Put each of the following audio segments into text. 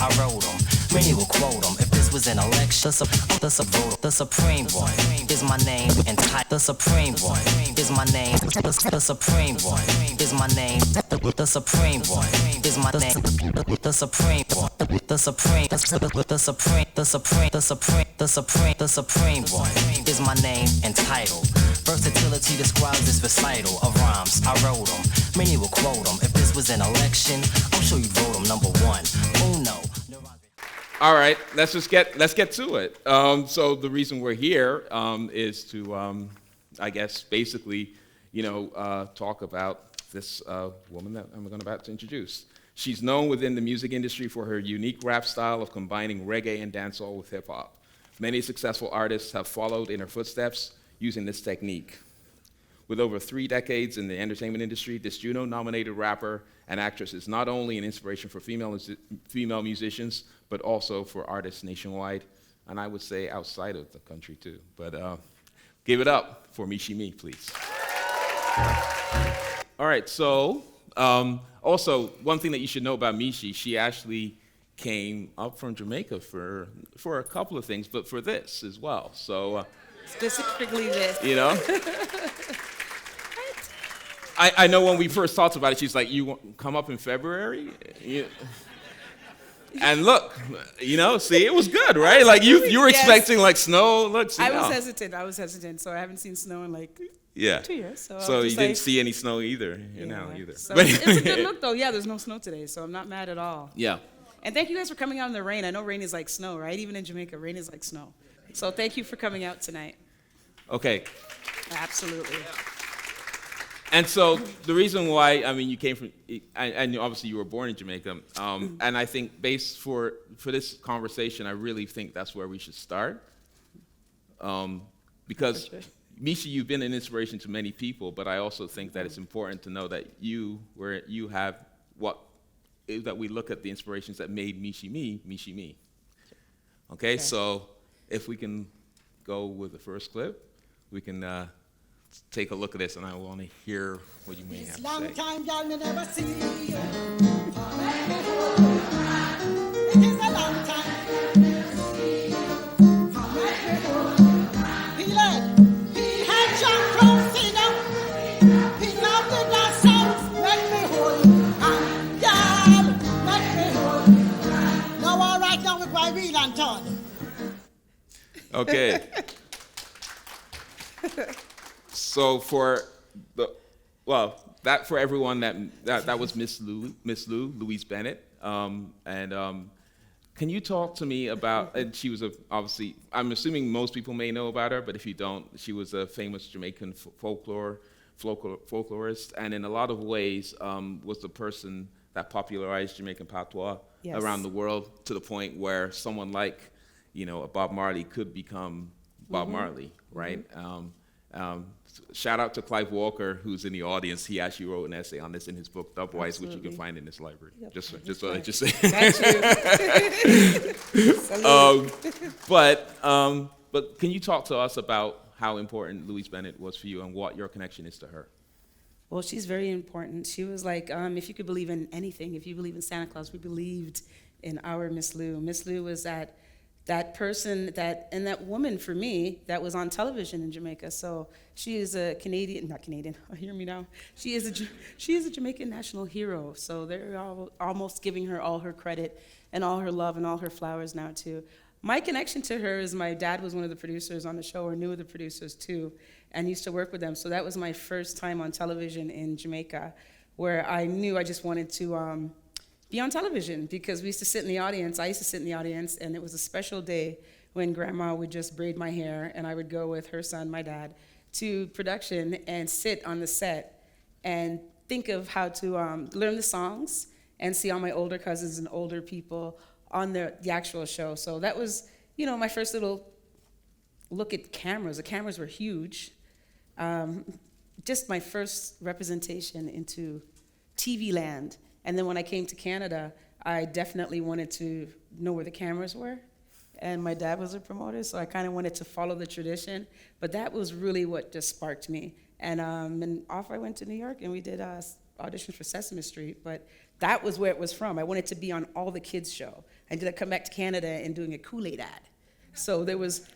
I wrote them. Many will quote them. If this was an election, the supreme one is my name. And the supreme one is my name. The supreme one is my name. The supreme one is my name. The supreme one. The supreme. The supreme. The supreme. The supreme. The supreme. The supreme one is my name and title. Versatility describes this recital of rhymes. I wrote them. Many will quote them. If this was an election, I'm sure you'd vote them number one. Uno. All right, let's get to it. So the reason we're here is to, I guess, basically, talk about this woman that I'm about to introduce. She's known within the music industry for her unique rap style of combining reggae and dancehall with hip hop. Many successful artists have followed in her footsteps using this technique. With over 3 decades in the entertainment industry, this Juno-nominated rapper and actress is not only an inspiration for female musicians, but also for artists nationwide, and I would say outside of the country too. But give it up for Michie Mee, please. All right, so also one thing that you should know about Mishi, she actually came up from Jamaica for a couple of things, but for this as well. So specifically this. I know when we first talked about it, she's like, "You come up in February?" And look, see, it was good, right? Like you were expecting like snow. Look, see, I was hesitant, so I haven't seen snow in like 2 years. So you didn't see any snow either, either. So it's a good look though. Yeah, there's no snow today, so I'm not mad at all. Yeah. And thank you guys for coming out in the rain. I know rain is like snow, right? Even in Jamaica, rain is like snow. So thank you for coming out tonight. Okay. Absolutely. And so the reason why, you came from, and obviously you were born in Jamaica, and I think based for this conversation, I really think that's where we should start. Because, Mishi, you've been an inspiration to many people, but I also think that it's important to know that you have that we look at the inspirations that made Michie Mee. Okay, so if we can go with the first clip, we can take a look at this, and I want to hear what you may have to say. Long time, y'all, me never see you. It is a long time. Feel it. Feel head jump from Sino. Feel up the dance sounds. Make me hold. And y'all, make me hold. Now, all right, now we're going real and turn. Okay. So for everyone that was Miss Lou, Louise Bennett, can you talk to me about? And she was obviously, I'm assuming most people may know about her, but if you don't, she was a famous Jamaican folklorist, and in a lot of ways was the person that popularized Jamaican patois around the world to the point where someone like, Bob Marley could become Bob Marley, right? Shout out to Clive Walker, who's in the audience. He actually wrote an essay on this in his book, Dubwise, which you can find in this library. Yep, just so I just say. But can you talk to us about how important Louise Bennett was for you and what your connection is to her? Well, she's very important. She was like, if you could believe in anything, if you believe in Santa Claus, we believed in our Miss Lou. Miss Lou was that person and that woman for me that was on television in Jamaica. So she is a not Canadian, hear me now. She is a Jamaican national hero. So they're almost giving her all her credit and all her love and all her flowers now too. My connection to her is my dad was one of the producers on the show, or knew of the producers too, and used to work with them. So that was my first time on television in Jamaica, where I knew I just wanted to be on television, because we used to sit in the audience. I used to sit in the audience, and it was a special day when Grandma would just braid my hair, and I would go with her son, my dad, to production and sit on the set and think of how to learn the songs and see all my older cousins and older people on the actual show. So that was, my first little look at cameras. The cameras were huge. Just my first representation into TV land. And then when I came to Canada, I definitely wanted to know where the cameras were. And my dad was a promoter, so I kind of wanted to follow the tradition. But that was really what just sparked me. And off I went to New York, and we did auditions for Sesame Street. But that was where it was from. I wanted to be on all the kids' show. I ended up coming back to Canada and doing a Kool-Aid ad. So there was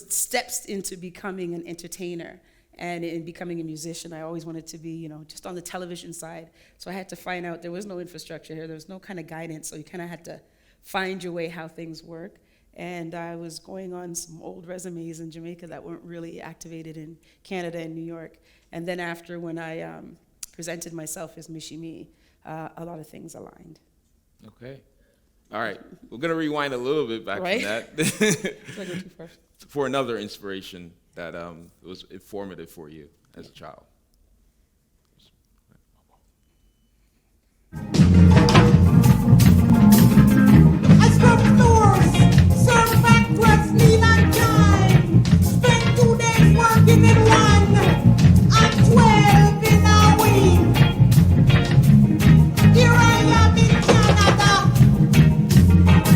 steps into becoming an entertainer and in becoming a musician. I always wanted to be, just on the television side. So I had to find out there was no infrastructure here. There was no kind of guidance. So you kind of had to find your way how things work. And I was going on some old resumes in Jamaica that weren't really activated in Canada and New York. And then after, when I presented myself as Michie Mee, a lot of things aligned. Okay. All right. We're going to rewind a little bit back Right? from that Did I go too far? for another inspiration that was informative for you as a child. I scrubbed doors, served backwards, meal and time. Spent 2 days working in one, and 12 in a week. Here I am in Canada,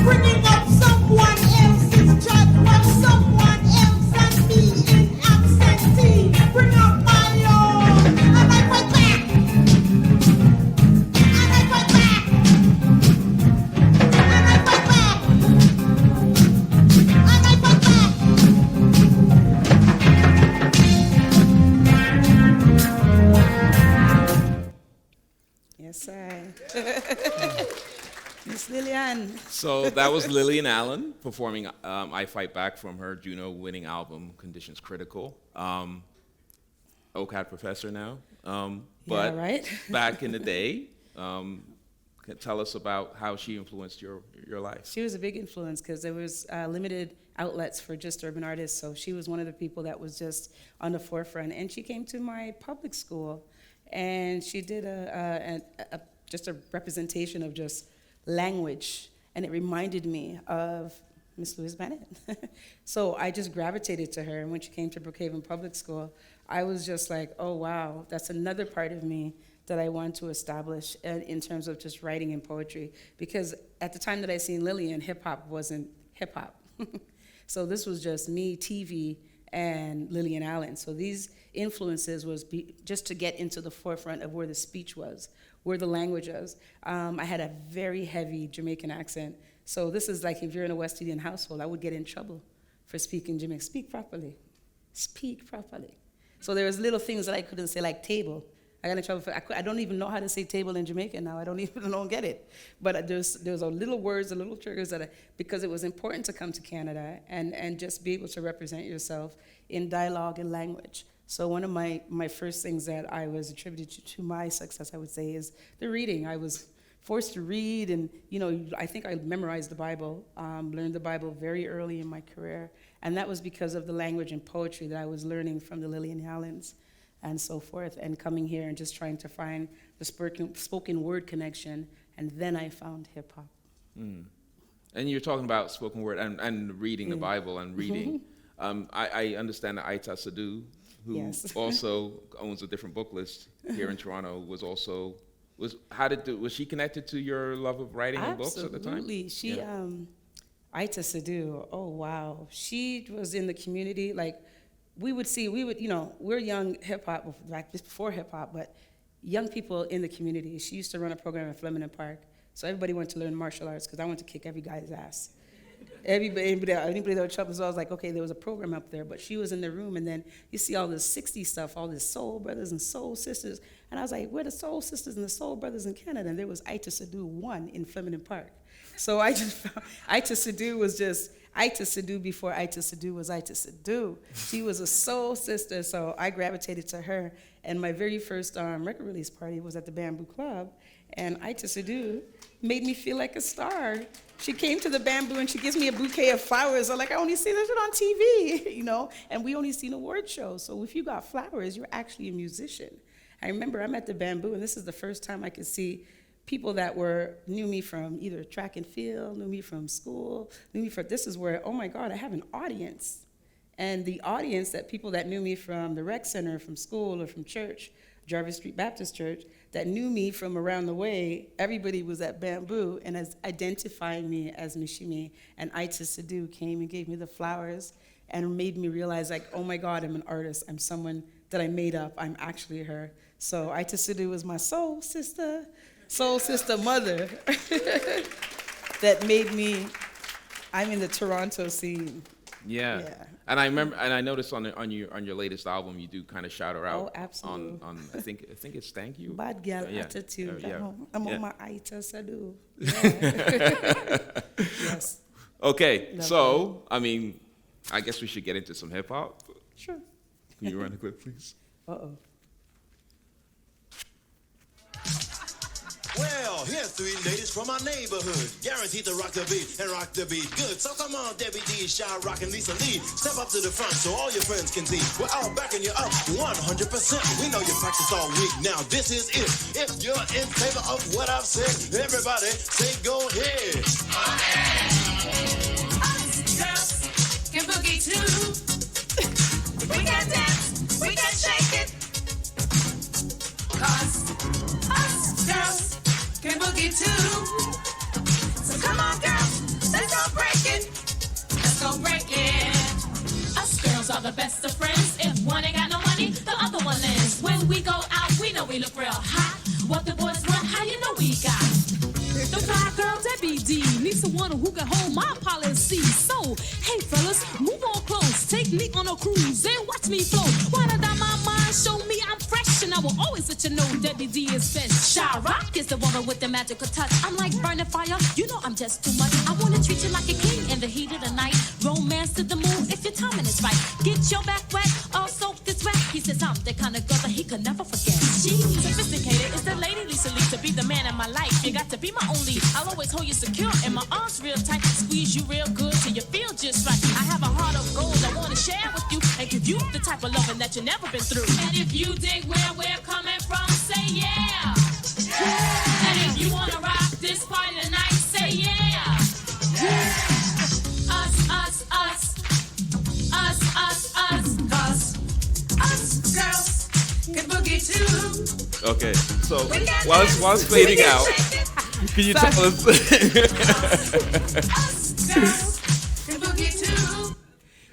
bringing up someone else's child, well, someone else and me in absentee. Bring up my own, and I fight back, and I fight back, and I fight back, and I fight back. Yes, I. Miss Lillian. So that was Lillian Allen performing I Fight Back from her Juno-winning album, Conditions Critical. OCAD professor now. But right? back in the day, tell us about how she influenced your life. She was a big influence because there was limited outlets for just urban artists. So she was one of the people that was just on the forefront. And she came to my public school, and she did just a representation of just language, and it reminded me of Miss Louise Bennett. So I just gravitated to her, and when she came to Brookhaven Public School, I was just like, oh wow, that's another part of me that I want to establish in terms of just writing and poetry. Because at the time that I seen Lillian, hip-hop wasn't hip-hop. So this was just me, TV, and Lillian Allen. So these influences was just to get into the forefront of where the speech was, where the language was. I had a very heavy Jamaican accent. So this is like if you're in a West Indian household, I would get in trouble for speaking Jamaican. Speak properly. Speak properly. So there was little things that I couldn't say, like table. I got in trouble for, I don't even know how to say table in Jamaican now. I don't get it. But there's a little words, a little triggers because it was important to come to Canada and just be able to represent yourself in dialogue and language. So one of my first things that I was attributed to my success, I would say, is the reading. I was forced to read, and I think I memorized the Bible, learned the Bible very early in my career, and that was because of the language and poetry that I was learning from the Lillian Allens and so forth, and coming here and just trying to find the spoken word connection, and then I found hip hop. Mm. And you're talking about spoken word and reading the Bible and reading. I understand that Aita Sadu, who Yes. also owns a different book list here in Toronto, was she connected to your love of writing and books at the time? Absolutely. She, Aita Sadu, oh wow. She was in the community, like, we're young hip-hop, like before hip-hop, but young people in the community. She used to run a program at Flemington Park, so everybody wanted to learn martial arts, because I wanted to kick every guy's ass. Anybody that was trouble, so I was like, okay, there was a program up there, but she was in the room, and then you see all this 60s stuff, all this soul brothers and soul sisters, and I was like, where are the soul sisters and the soul brothers in Canada? And there was Aita Sadu 1 in Flemington Park. So I just found Aita Sadu was just Aita Sadu before Aita Sadu was Aita Sadu. She was a soul sister, so I gravitated to her. And my very first record release party was at the Bamboo Club, and Aita Sadu made me feel like a star. She came to the Bamboo and she gives me a bouquet of flowers. I'm like, I only see this on TV, and we only seen award shows. So if you got flowers, you're actually a musician. I remember I'm at the Bamboo, and this is the first time I could see people that knew me from either track and field, knew me from school, this is where, oh my God, I have an audience. And the audience, that people that knew me from the rec center, from school, or from church, Jarvis Street Baptist Church, that knew me from around the way, everybody was at Bamboo and as identifying me as Michie Mee. And Aita Sadu came and gave me the flowers and made me realize, like, oh my God, I'm an artist. I'm someone that I made up. I'm actually her. So Aita Sadu was my soul sister mother. that made me, I'm in the Toronto scene. Yeah. Yeah. And I remember, and I noticed on your latest album, you do kind of shout her out. Oh, absolutely. On I think it's Thank You. Bad girl Yeah. attitude. Yeah. I'm Yeah. on my itis, I do. Yeah. Yes. Okay, Love so I mean, I guess we should get into some hip hop. Sure. Can you run the clip, please? Uh-oh. Well, here's three ladies from our neighborhood, guaranteed to rock the beat and rock the beat good. So come on, Debbie D, Shy Rock, and Lisa Lee, step up to the front so all your friends can see. We're all backing you up 100%. We know you practice all week. Now this is it. If you're in favor of what I've said, everybody say go ahead. Us girls can boogie too. We can dance, we can shake it. 'Cause us girls can boogie too. So come on, girls, let's go break it. Let's go break it. Us girls are the best of friends. If one ain't got no money, the other one is. When we go out, we know we look real hot. What the boys want, how you know we got? The fly girl Debbie D needs someone who can hold my policy. So, hey fellas, move on close. Take me on a cruise and watch me flow. Water down my mind, show me I'm fresh, and I will always let you know Debbie D is best. Shy Rock is the woman with the magical touch. I'm like burning fire, you know I'm just too much. I wanna treat you like a king in the heat of the night. Romance to the moon if your timing is right. Get your back wet, all soaked this wet. He says I'm the kind of girl that he could never forget. She's sophisticated, it's the lady Lisa Lee to be the man in my life. You got to be my only. I'll always hold you secure in my arms real tight. Squeeze you real good till you feel just right. I have a heart of gold I wanna share with you and give you the type of loving that you never been through. And if you dig where we're coming from, say yeah. And if you wanna rock this party tonight, say yeah. Us, us, us. Us, us, us. 'Cause us girls can boogie too. Okay, so We can while dance, it's we fading can out, shake it. can you tell us? Us girls can boogie too.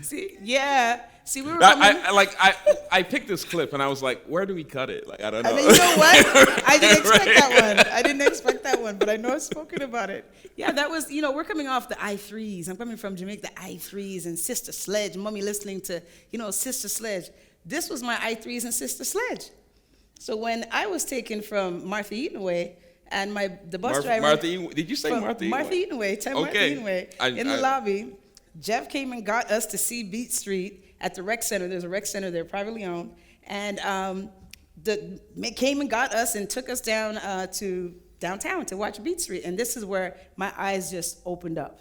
See, yeah. See, we were coming. I picked this clip and I was like, where do we cut it? Like, I don't know. And then, you know what? I didn't expect that one. I didn't expect that one, but I know I've spoken about it. Yeah, that was, we're coming off the I3s. I'm coming from Jamaica, the I3s and Sister Sledge. Mommy listening to, Sister Sledge. This was my I3s and Sister Sledge. So when I was taken from Martha Eatonway and the bus driver. Martha Eatonway. Did you say Martha Eatonway? Martha Eatonway, 10 Martha Okay. Eatonway. In the lobby, Jeff came and got us to see Beat Street at the rec center. There's a rec center there, privately owned. And came and got us and took us down to downtown to watch Beat Street. And this is where my eyes just opened up.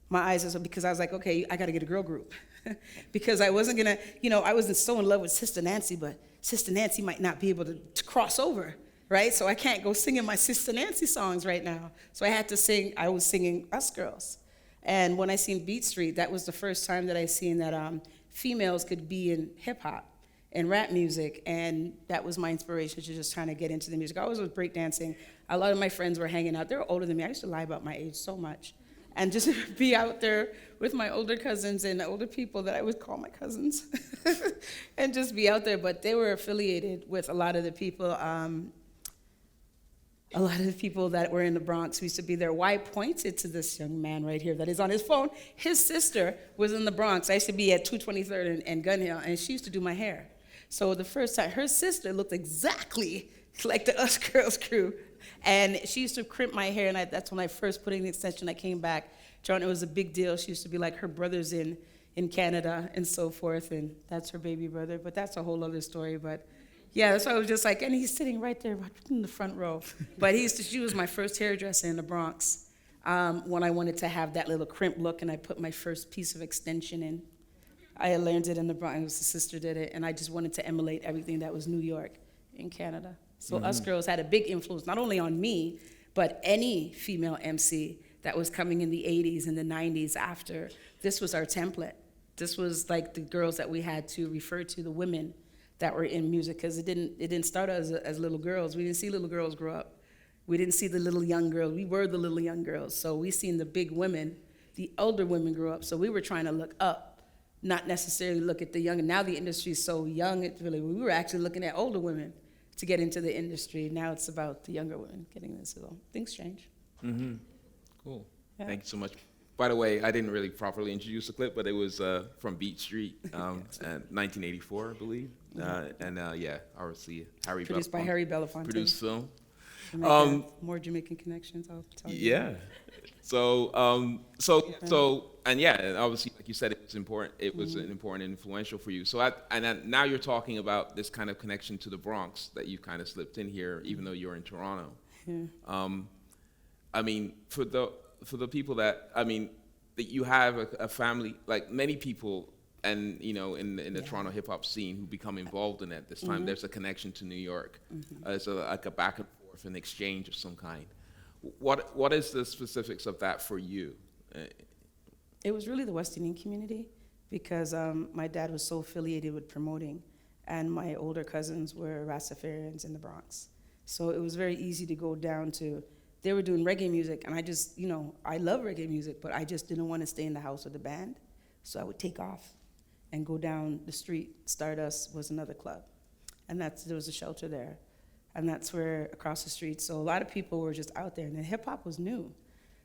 My eyes just, because I was like, okay, I got to get a girl group. Because I wasn't going to, I wasn't so in love with Sister Nancy, but Sister Nancy might not be able to cross over, right? So I can't go singing my Sister Nancy songs right now. So I had to sing, I was singing Us Girls. And when I seen Beat Street, that was the first time that I seen that females could be in hip hop and rap music, and that was my inspiration to just trying to get into the music. I always was breakdancing. A lot of my friends were hanging out. They were older than me. I used to lie about my age so much. And just be out there with my older cousins and older people that I would call my cousins, and just be out there. But they were affiliated with a lot of the people that were in the Bronx. We used to be there. Why I pointed to this young man right here that is on his phone. His sister was in the Bronx. I used to be at 223rd and Gun Hill, and she used to do my hair. So the first time, her sister looked exactly like the Us Girls crew. And she used to crimp my hair, and that's when I first put in the extension. I came back. John, it was a big deal. She used to be like her brothers in Canada and so forth, and that's her baby brother. But that's a whole other story. But yeah, that's why I was just like, and he's sitting right there in the front row. But she was my first hairdresser in the Bronx when I wanted to have that little crimp look, and I put my first piece of extension in. I had learned it in the Bronx. The sister did it, and I just wanted to emulate everything that was New York in Canada. So Us Girls had a big influence, not only on me, but any female MC that was coming in the 80s and the 90s after. This was our template. This was like the girls that we had to refer to, the women that were in music, because it didn't start as little girls. We didn't see little girls grow up. We didn't see the little young girls. We were the little young girls. So we seen the big women, the older women grow up. So we were trying to look up, not necessarily look at the young. Now the industry is so young, we were actually looking at older women to get into the industry. Now it's about the younger women getting into it. Things change. Mm-hmm. Cool. Thank you so much. By the way, I didn't really properly introduce the clip, but it was from Beat Street, 1984, I believe. Obviously Produced by Harry Belafonte. Produced film. More Jamaican connections, I'll tell you. Yeah. And obviously, like you said, it's important. It was an important and influential for you. So, now you're talking about this kind of connection to the Bronx that you kind of slipped in here, even though you're in Toronto. Yeah. I mean, for the people that you have a family, like many people, and in the Toronto hip hop scene who become involved in it at this time. There's a connection to New York. It's like a back and forth, an exchange of some kind. What is the specifics of that for you? It was really the West Indian community because my dad was so affiliated with promoting, and my older cousins were Rastafarians in the Bronx. So it was very easy to go down to, they were doing reggae music, and I just, I love reggae music, but I just didn't want to stay in the house with the band. So I would take off and go down the street. Stardust was another club, and there was a shelter there. And that's where, across the street, so a lot of people were just out there, and hip-hop was new.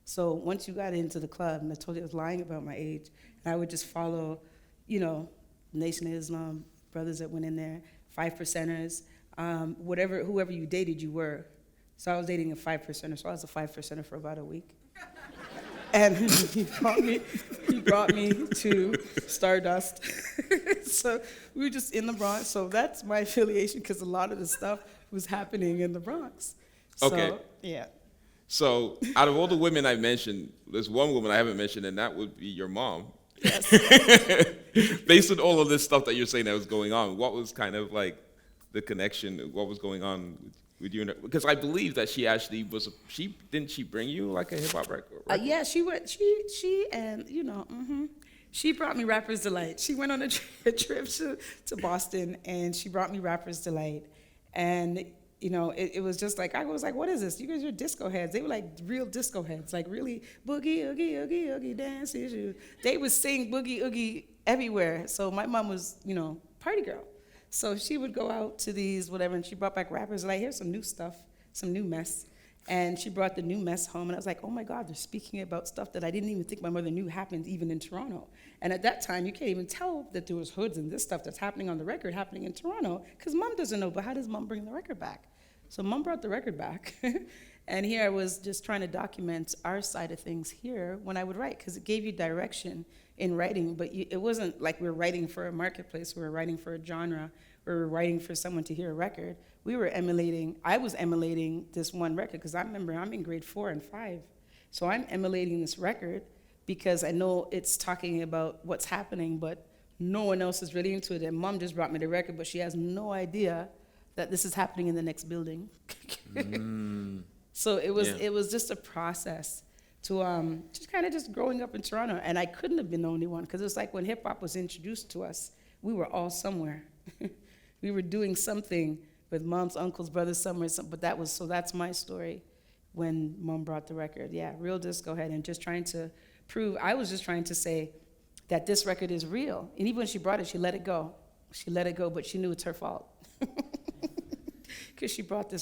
So once you got into the club, and I told you I was lying about my age, and I would just follow, Nation of Islam, brothers that went in there, 5%ers, whoever you dated, you were. So I was dating a 5%er, so I was a 5%er for about a week. And he brought me to Stardust. So we were just in the Bronx. So that's my affiliation, because a lot of the stuff was happening in the Bronx. Okay. So, yeah. So out of all the women I mentioned, there's one woman I haven't mentioned, and that would be your mom. Yes. Based on all of this stuff that you're saying that was going on, what was kind of like the connection? What was going on with you? Because I believe that she actually was. Didn't she bring you like a hip hop record? Yeah, she went. She and she brought me Rapper's Delight. She went on a trip to Boston, and she brought me Rapper's Delight, and. It was just like, I was like, what is this? You guys are disco heads. They were like real disco heads, like really boogie, oogie, oogie, oogie, dance issue. They would sing boogie, oogie everywhere. So my mom was, party girl. So she would go out to these, whatever, and she brought back rappers, like, here's some new stuff, some new mess. And she brought the new mess home, and I was like, oh my God, they're speaking about stuff that I didn't even think my mother knew happened even in Toronto. And at that time, you can't even tell that there was hoods and this stuff that's happening on the record happening in Toronto, because Mom doesn't know, but how does Mom bring the record back? So Mom brought the record back, and here I was just trying to document our side of things here when I would write, because it gave you direction in writing, but it wasn't like we were writing for a marketplace, we were writing for a genre, we were writing for someone to hear a record. I was emulating this one record, because I remember I'm in grade 4 and 5, so I'm emulating this record because I know it's talking about what's happening, but no one else is really into it, and Mom just brought me the record, but she has no idea that this is happening in the next building. So it was just a process to just kind of just growing up in Toronto. And I couldn't have been the only one, because it was like when hip hop was introduced to us, we were all somewhere. We were doing something with Mom's uncles, brothers somewhere, but that's my story when Mom brought the record. Yeah, real disco head, and just trying to prove, I was just trying to say that this record is real. And even when she brought it, she let it go. She let it go, but she knew it's her fault. Because she brought the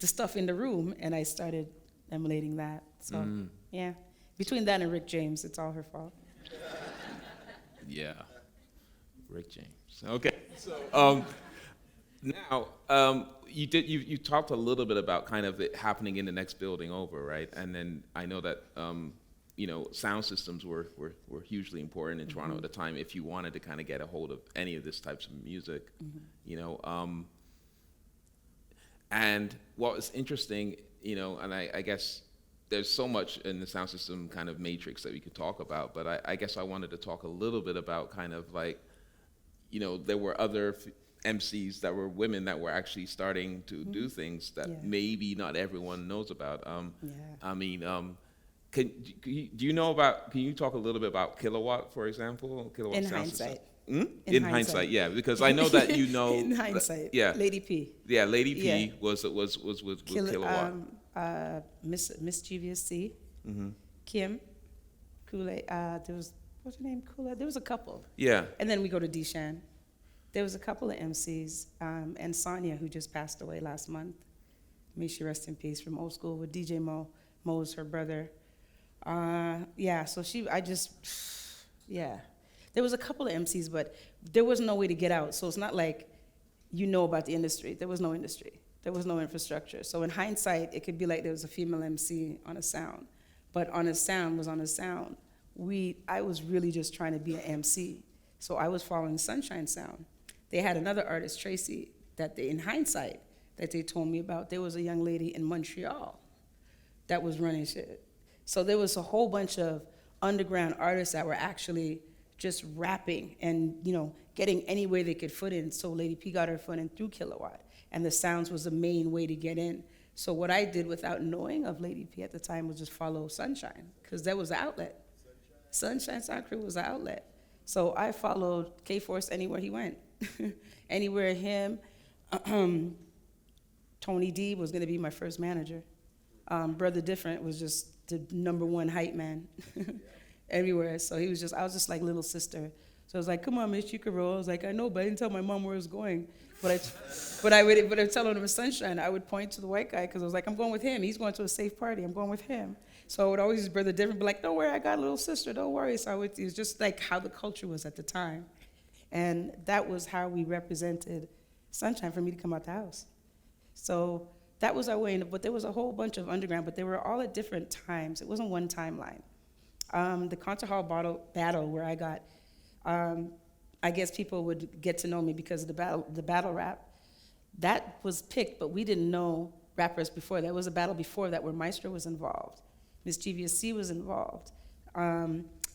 stuff in the room, and I started emulating that. So, yeah. Between that and Rick James, it's all her fault. Yeah. Rick James. Okay. So, now, you talked a little bit about kind of it happening in the next building over, right? And then I know that sound systems were hugely important in Toronto at the time if you wanted to kind of get a hold of any of this types of music, and what was interesting, and I guess there's so much in the sound system kind of matrix that we could talk about, but I guess I wanted to talk a little bit about kind of like, there were other MCs that were women that were actually starting to do things that maybe not everyone knows about. I mean, can you talk a little bit about Kilowatt, for example? Kilowatt in sound hindsight. System? In hindsight, yeah, because I know that in hindsight, yeah. Lady P. Yeah, Lady P was with Kilowatt. Mischievous C. Kim. Kool-Aid. What's her name? Kool-Aid. There was a couple. Yeah. And then we go to Deshan. There was a couple of MCs, and Sonia, who just passed away last month. may she rest in peace, from old school with DJ Mo. Mo's her brother. So there was a couple of MCs, but there was no way to get out. So it's not like you know about the industry. There was no industry. There was no infrastructure. So in hindsight, it could be like there was a female MC on a sound. But on a sound was on a sound. I was really just trying to be an MC. So I was following Sunshine Sound. They had another artist, Tracy, in hindsight, that they told me about. There was a young lady in Montreal that was running shit. So there was a whole bunch of underground artists that were actually just rapping and, getting any way they could foot in. So Lady P got her foot in through Kilowatt, and the sounds was the main way to get in. So what I did without knowing of Lady P at the time was just follow Sunshine, because that was the outlet. Sunshine Sound Crew was the outlet. So I followed K-Force anywhere he went. Anywhere him, Tony D was gonna be my first manager. Brother Different was just the #1 hype man everywhere. So I was just like little sister. So I was like, come on, Miss, you can roll. I was like, I know, but I didn't tell my mom where I was going. But I would tell him it was Sunshine. I would point to the white guy because I was like, I'm going with him. He's going to a safe party. I'm going with him. So I would always Brother Different be like, don't worry, I got a little sister. Don't worry. So it was just like how the culture was at the time. And that was how we represented Sunshine for me to come out the house. So that was our way. But there was a whole bunch of underground, but they were all at different times. It wasn't one timeline. The concert hall battle where I got, I guess people would get to know me because of the battle rap. That was picked, but we didn't know rappers before. There was a battle before that where Maestro was involved. Mischievous C was involved.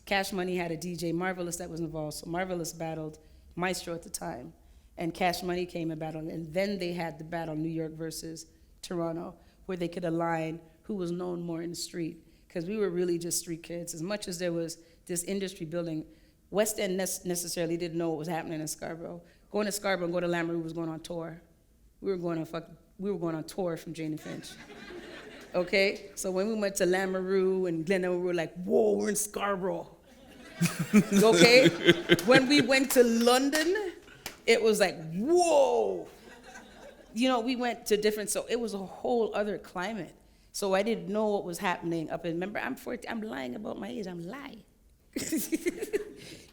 Cash Money had a DJ, Marvelous, that was involved. So Marvelous battled Maestro at the time. And Cash Money came and battled. And then they had the battle New York versus Toronto, where they could align who was known more in the street. Because we were really just street kids. As much as there was this industry building, West End necessarily didn't know what was happening in Scarborough. Going to Scarborough and going to Lamoureux was going on tour. We were going on tour from Jane and Finch. Okay? So when we went to Lamoureux and Glenelg, we were like, whoa, we're in Scarborough. Okay? When we went to London, it was like, whoa. We went to different, so it was a whole other climate. So I didn't know what was happening up in, remember, I'm 40, I'm lying about my age, I'm lying.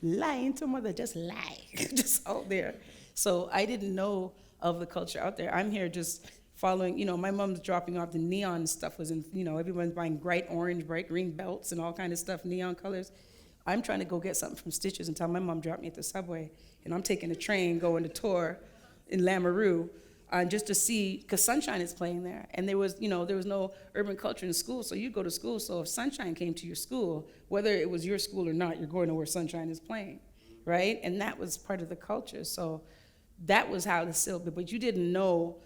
Lying to mother, just lie, just out there. So I didn't know of the culture out there. I'm here just following, my mom's dropping off the neon stuff was in, everyone's buying bright orange, bright green belts and all kind of stuff, neon colors. I'm trying to go get something from Stitches until my mom dropped me at the subway. And I'm taking a train going to tour in Lamoureux just to see, because Sunshine is playing there. And there was no urban culture in school, so you go to school. So if Sunshine came to your school, whether it was your school or not, you're going to where Sunshine is playing, right? And that was part of the culture. So that was how the silk, but you didn't know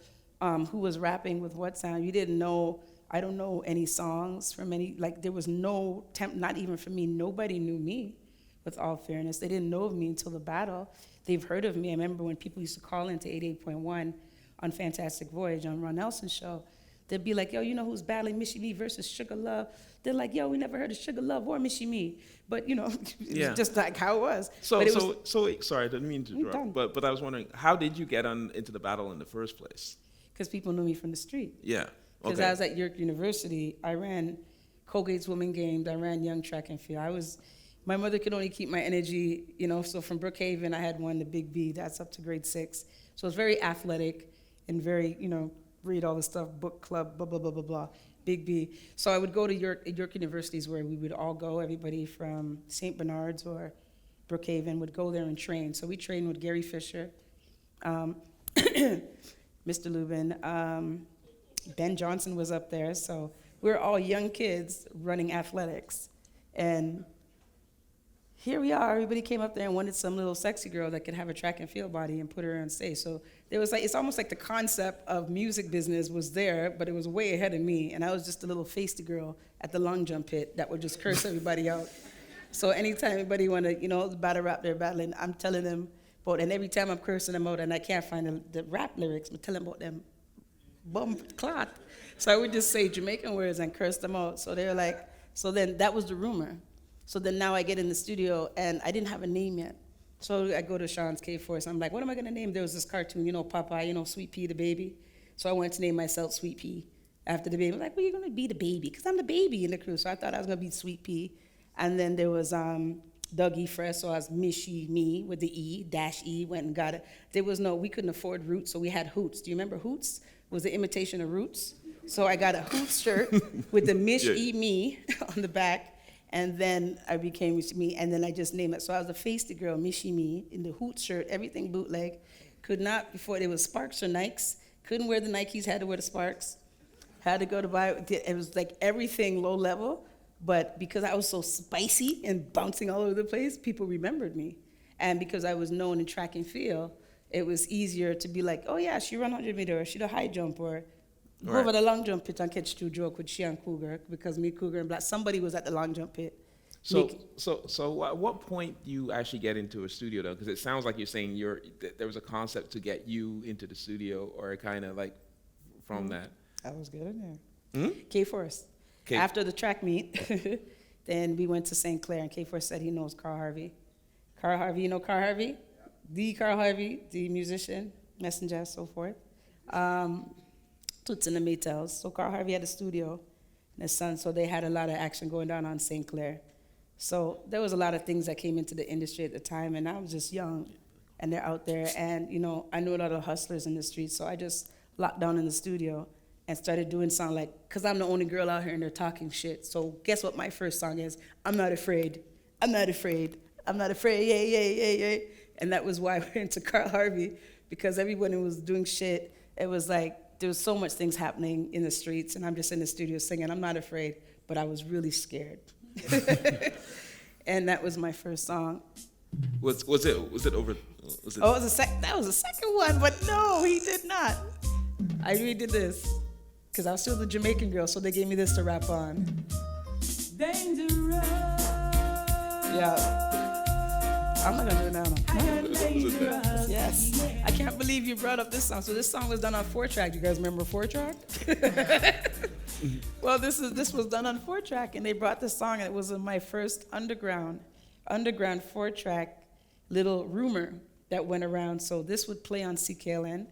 who was rapping with what sound. You didn't know, I don't know any songs from any, there was no, not even for me, nobody knew me, with all fairness. They didn't know of me until the battle. They've heard of me. I remember when people used to call into 88.1 on Fantastic Voyage on Ron Nelson's show, they'd be like, yo, you know who's battling Michie Mee versus Sugar Love? They're like, yo, we never heard of Sugar Love or Michie Mee. But, it's just like how it was. So sorry, I didn't mean to interrupt, but I was wondering, how did you get into the battle in the first place? Because people knew me from the street. Yeah. Because I was at York University, I ran Colgate's Women Games, I ran Young Track and Field. My mother could only keep my energy, so from Brookhaven, I had won the Big B, that's up to grade 6. So it's very athletic and very, read all the stuff, book club, blah, blah, blah, blah, blah, Big B. So I would go to York Universities where we would all go, everybody from St. Bernard's or Brookhaven would go there and train. So we trained with Gary Fisher, Mr. Lubin, Ben Johnson was up there. So we were all young kids running athletics. And here we are, everybody came up there and wanted some little sexy girl that could have a track and field body and put her on stage. So there was it's almost like the concept of music business was there, but it was way ahead of me. And I was just a little feisty girl at the long jump pit that would just curse everybody out. So anytime anybody wanted, the battle rap they're battling, I'm telling them about, and every time I'm cursing them out and I can't find the rap lyrics, I'm telling them about them bum cloth. So I would just say Jamaican words and curse them out. So they're like, so then that was the rumor. So then now I get in the studio, and I didn't have a name yet. So I go to Sean's K-Force. I'm like, what am I going to name? There was this cartoon, Popeye, Sweet Pea the baby. So I wanted to name myself Sweet Pea. after the baby. I'm like, well, you're gonna be the baby, because I'm the baby in the crew. So I thought I was gonna be Sweet Pea. And then there was Dougie Fresh, so I was Michie Mee with the E, -E, went and got it. We couldn't afford Roots, so we had Hoots. Do you remember Hoots? It was the imitation of Roots. So I got a Hoots shirt with the Michie Mee on the back, and then I became Michie Mee, and then I just named it. So I was a feisty girl, Michie Mee, in the Hoots shirt, everything bootleg. Could not, before there was Sparks or Nikes, couldn't wear the Nikes, had to wear the Sparks. Had to go to buy, it was like everything low level, but because I was so spicy and bouncing all over the place, people remembered me. And because I was known in track and field, it was easier to be like, oh yeah, she run 100 meter, or she the high jump, or go over the long jump pit and catch two joke with she and Cougar, because me, Cougar, and Black, somebody was at the long jump pit. So at what point do you actually get into a studio though? Because it sounds like you're saying there was a concept to get you into the studio, or kind of like from that. I was good in there. K-Force. After the track meet, then we went to St. Clair, and K-Force said he knows Carl Harvey. Carl Harvey, you know Carl Harvey? Yeah. The Carl Harvey, the musician, messenger, so forth. Toots and the Maytals. So Carl Harvey had a studio and his son, so they had a lot of action going down on St. Clair. So there was a lot of things that came into the industry at the time, and I was just young, and they're out there. And, I knew a lot of hustlers in the streets, so I just locked down in the studio and started doing songs like, because I'm the only girl out here and they're talking shit. So guess what my first song is? I'm not afraid. I'm not afraid. I'm not afraid. Yeah, yeah, yeah, yeah. And that was why I went into Carl Harvey, because everyone was doing shit. It was like, there was so much things happening in the streets, and I'm just in the studio singing, I'm not afraid, but I was really scared. And that was my first song. Was it over? That was the second one, but no, he did not. I redid this because I was still the Jamaican girl, so they gave me this to rap on. Dangerous. Yeah. I'm not gonna do it now. Yes. I can't believe you brought up this song. So this song was done on 4-track. You guys remember 4-track? Well, this was done on 4-track, and they brought this song, and it was my first underground 4-track little rumor that went around. So this would play on CKLN.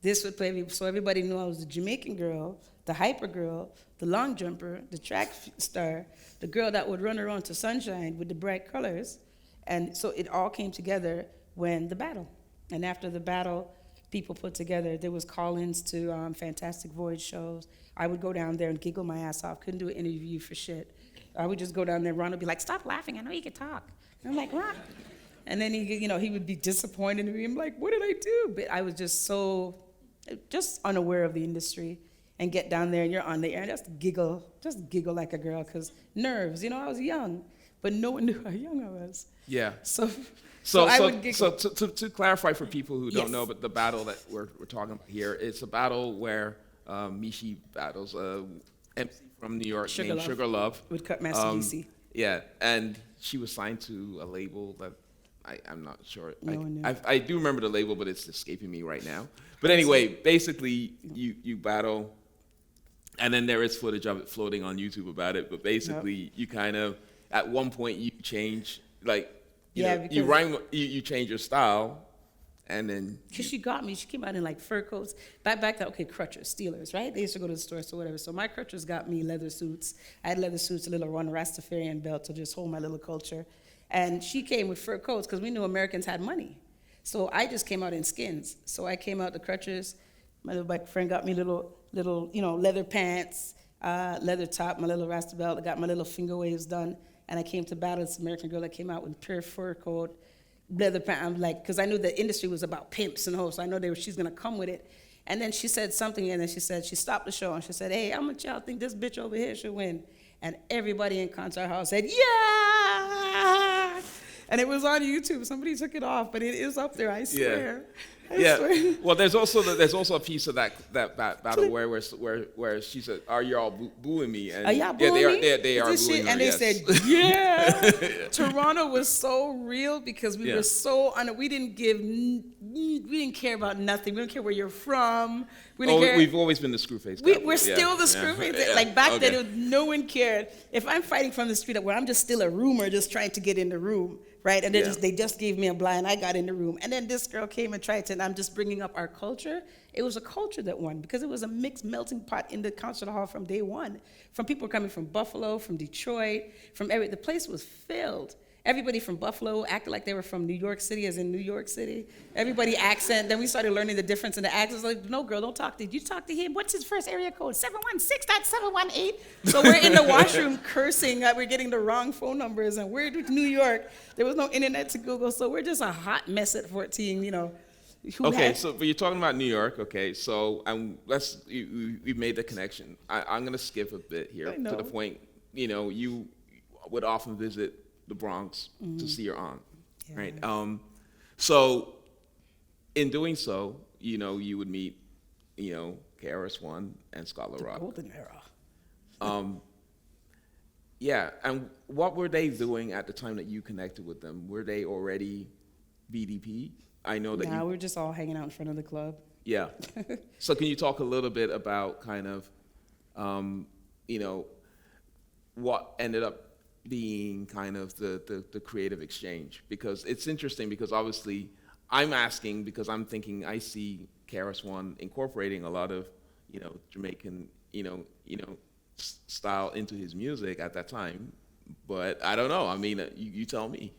This would play, so everybody knew I was the Jamaican girl, the hyper girl, the long jumper, the track star, the girl that would run around to Sunshine with the bright colors. And so it all came together when the battle. And after the battle, people put together, there was call-ins to Fantastic Voyage shows. I would go down there and giggle my ass off. Couldn't do an interview for shit. I would just go down there, Ron would be like, stop laughing, I know you can talk. And I'm like, Ron. And then he would be disappointed in me. I'm like, what did I do? But I was just unaware of the industry, and get down there and you're on the air and just giggle like a girl, because nerves, I was young, but no one knew how young I was. Yeah. So I would giggle. So to clarify for people who don't know, but the battle that we're talking about here, it's a battle where Mishi battles MC from New York named Sugar Love. With Cut Master DC. Yeah, and she was signed to a label that I'm not sure. I do remember the label, but it's escaping me right now. But anyway, basically, you battle, and then there is footage of it floating on YouTube about it. But basically, you kind of, at one point, you change, you rhyme, you change your style, and then. Because she got me. She came out in like fur coats. Back then, crutchers, Steelers, right? They used to go to the store, so whatever. So my crutchers got me leather suits. I had leather suits, a little one Rastafarian belt to just hold my little culture. And she came with fur coats because we knew Americans had money. So I just came out in skins. So I came out the crutches. My little bike friend got me little leather pants, leather top, my little Rasta belt. I got my little finger waves done. And I came to battle this American girl that came out with pure fur coat, leather pants. I'm like, because I knew the industry was about pimps and hoes, so I know she's going to come with it. And then she said something, and then she stopped the show, and she said, hey, how much y'all think this bitch over here should win? And everybody in concert hall said, yeah! And it was on YouTube. Somebody took it off, but it is up there, I swear. I swear. Well, there's also a piece of that battle where she said, "Are y'all booing me?" And are y'all booing me? They are booing her. And they said, yeah. Toronto was so real because we were so we didn't care about nothing. We don't care where you're from. We didn't care. We've always been the screw face. We're still the screw face. Like back Okay. then, no one cared. If I'm fighting from the street where I'm just still a roomer, just trying to get in the room, right? And they just gave me a blind. I got in the room, and then this girl came and tried to. And I'm just bringing up our culture. It was a culture that won because it was a mixed melting pot in the concert hall from day one. From people coming from Buffalo, from Detroit, the place was filled. Everybody from Buffalo acted like they were from New York City, as in New York City. Everybody accent. Then we started learning the difference in the accents. Like, no, girl, don't talk to him. You talk to him. What's his first area code? 716.718. So we're in the washroom cursing that we're getting the wrong phone numbers, and we're in New York. There was no internet to Google, so we're just a hot mess at 14, you know. But you're talking about New York, okay? So we made the connection. I'm gonna skip a bit here to the point. You know, you would often visit the Bronx to see your aunt, right? So in doing so, you know, you would meet, you know, KRS-One and Scholar Rock. Golden era. And what were they doing at the time that you connected with them? Were they already BDP? I know that we're just all hanging out in front of the club. Yeah. So can you talk a little bit about kind of, you know, what ended up being kind of the creative exchange? Because it's interesting because obviously I'm asking because I'm thinking I see KRS-One incorporating a lot of, you know, Jamaican, you know, style into his music at that time. But I don't know. I mean, you tell me.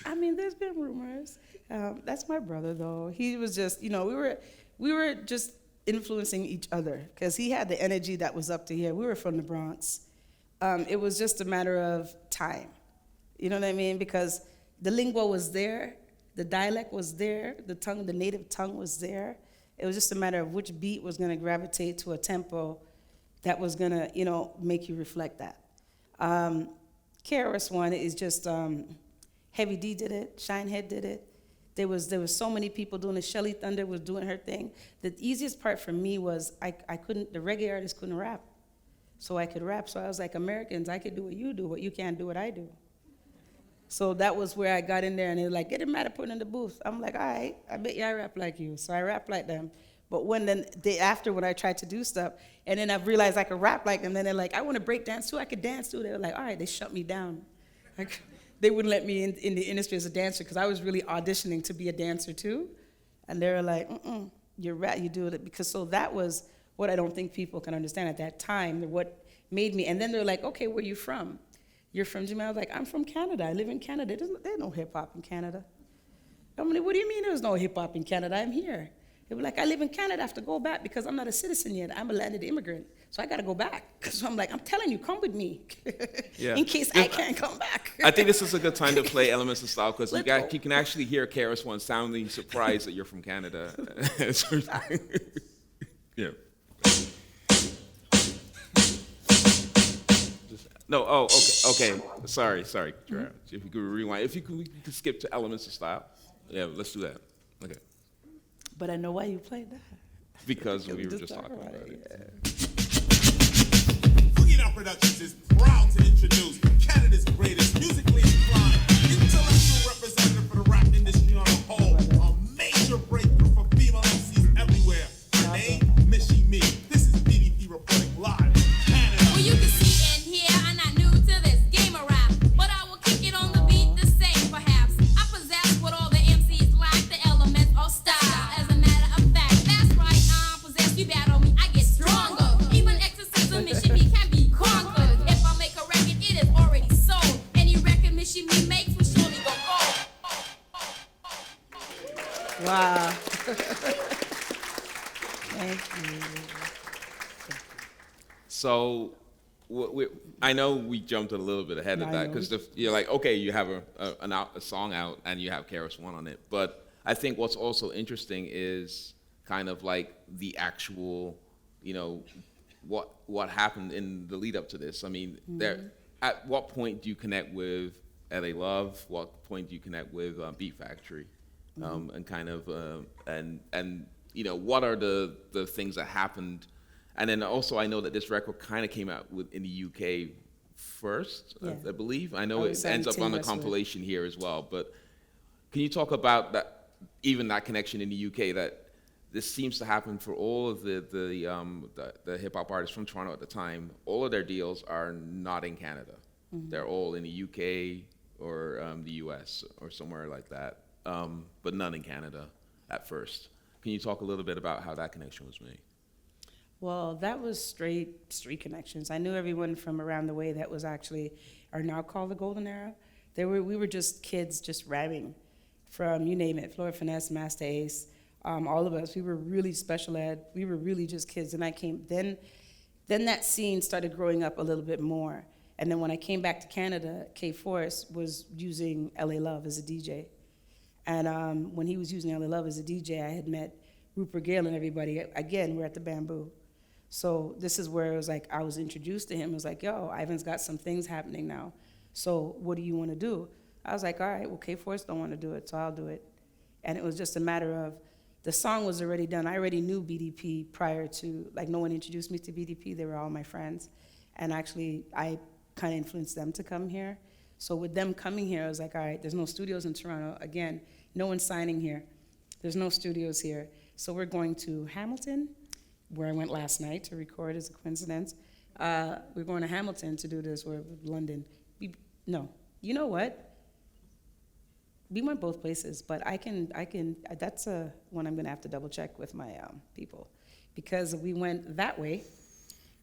I mean, there's been rumors. That's my brother, though. He was just, you know, we were just influencing each other because he had the energy that was up to here. We were from the Bronx. It was just a matter of time. You know what I mean? Because the lingua was there, the dialect was there, the native tongue was there. It was just a matter of which beat was going to gravitate to a tempo that was going to, you know, make you reflect that. KRS-One is just, Heavy D did it, Shinehead did it. There was so many people doing it. Shelly Thunder was doing her thing. The easiest part for me was the reggae artist couldn't rap. So I could rap. So I was like, Americans, I could do what you do, but you can't do what I do. So that was where I got in there, and they were like, get him mad at putting in the booth. I'm like, all right, I bet you I rap like you. So I rap like them. But when I tried to do stuff, and then I realized I could rap like them, then they're like, I want to break dance too, I could dance too. They were like, all right, they shut me down. Like, they wouldn't let me in the industry as a dancer because I was really auditioning to be a dancer too. And they were like, you rap, you do it. Because so that was what I don't think people can understand at that time, what made me. And then they're like, okay, where are you from? You're from Jamaica? I was like, I'm from Canada. I live in Canada. There's no hip hop in Canada. I'm like, what do you mean there's no hip hop in Canada? I'm here. They were like, I live in Canada. I have to go back because I'm not a citizen yet. I'm a landed immigrant. So I got to go back. So I'm like, I'm telling you, come with me in case I can't come back. I think this is a good time to play Elements of Style because you can actually hear KRS-One sounding surprised that you're from Canada. Yeah. No, okay. Sorry. Mm-hmm. If you could rewind. If you could skip to Elements of Style. Yeah, let's do that. Okay. But I know why you played that. Because we were just talking about it. Yeah. Boogie Down Productions is proud to introduce Canada's greatest musically inclined, intellectual representative for the rap industry on a whole. A major breakthrough for female MCs everywhere. Her name, Michie Mee. This is BDP reporting live. Canada. Well, you can see and hear I'm not new to this game of rap, but I will kick it on the beat the same perhaps. I possess what all the MCs lack, the elements of style. As a matter of fact, that's right, I possess. You battle me, I get stronger. Even exorcism, Mishi Mee can be conquered. If I make a record, it is already sold. Any record Mishi Mee makes will surely go gold. Wow. Thank you. So, I know we jumped a little bit ahead of that because you're like, okay, you have a song out and you have KRS-One on it. But I think what's also interesting is kind of like the actual, you know, what happened in the lead up to this. I mean, at what point do you connect with LA Love? What point do you connect with Beat Factory? And kind of, and you know, what are the things that happened? And then also, I know that this record kind of came out in the UK first, I believe. I know it ends up on the compilation here as well. But can you talk about that, even that connection in the UK, that this seems to happen for all of the hip hop artists from Toronto at the time. All of their deals are not in Canada. They're all in the UK or the US or somewhere like that, but none in Canada at first. Can you talk a little bit about how that connection was made? Well, that was straight street connections. I knew everyone from around the way that was actually are now called the Golden Era. We were just kids, just rapping from you name it, Flora Finesse, Master Ace, all of us. We were really special ed. We were really just kids. And I came then that scene started growing up a little bit more. And then when I came back to Canada, K Force was using LA Love as a DJ. And when he was using LA Love as a DJ, I had met Rupert Gale and everybody. Again, we're at the Bamboo. So this is where it was like I was introduced to him. It was like, yo, Ivan's got some things happening now. So what do you want to do? I was like, all right, well, K Force don't want to do it, so I'll do it. And it was just a matter of the song was already done. I already knew BDP prior to, like, no one introduced me to BDP. They were all my friends. And actually, I kind of influenced them to come here. So with them coming here, I was like, all right, there's no studios in Toronto. Again, no one's signing here. There's no studios here. So we're going to Hamilton, where I went last night to record as a coincidence. We're going to Hamilton to do this, or London. No, you know what? We went both places, but I can. That's one I'm gonna have to double check with my people, because we went that way,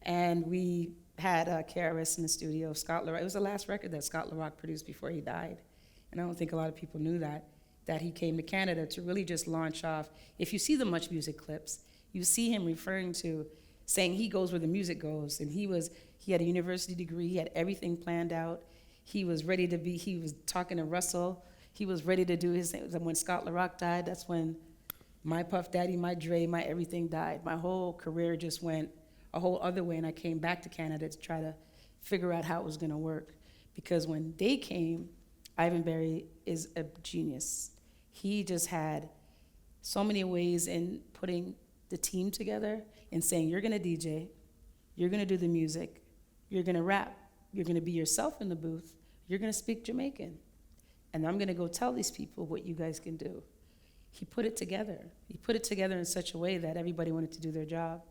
and we had KRS in the studio. Scott LaRock. It was the last record that Scott LaRock produced before he died, and I don't think a lot of people knew that he came to Canada to really just launch off. If you see the Much Music clips, you see him referring to saying he goes where the music goes, and he had a university degree, he had everything planned out. He was ready to be. He was talking to Russell. He was ready to do his thing. When Scott LaRock died, that's when my Puff Daddy, my Dre, my everything died. My whole career just went a whole other way, and I came back to Canada to try to figure out how it was going to work. Because when they came, Ivan Berry is a genius. He just had so many ways in putting the team together and saying, you're going to DJ, you're going to do the music, you're going to rap, you're going to be yourself in the booth, you're going to speak Jamaican. And I'm going to go tell these people what you guys can do. He put it together. He put it together in such a way that everybody wanted to do their job.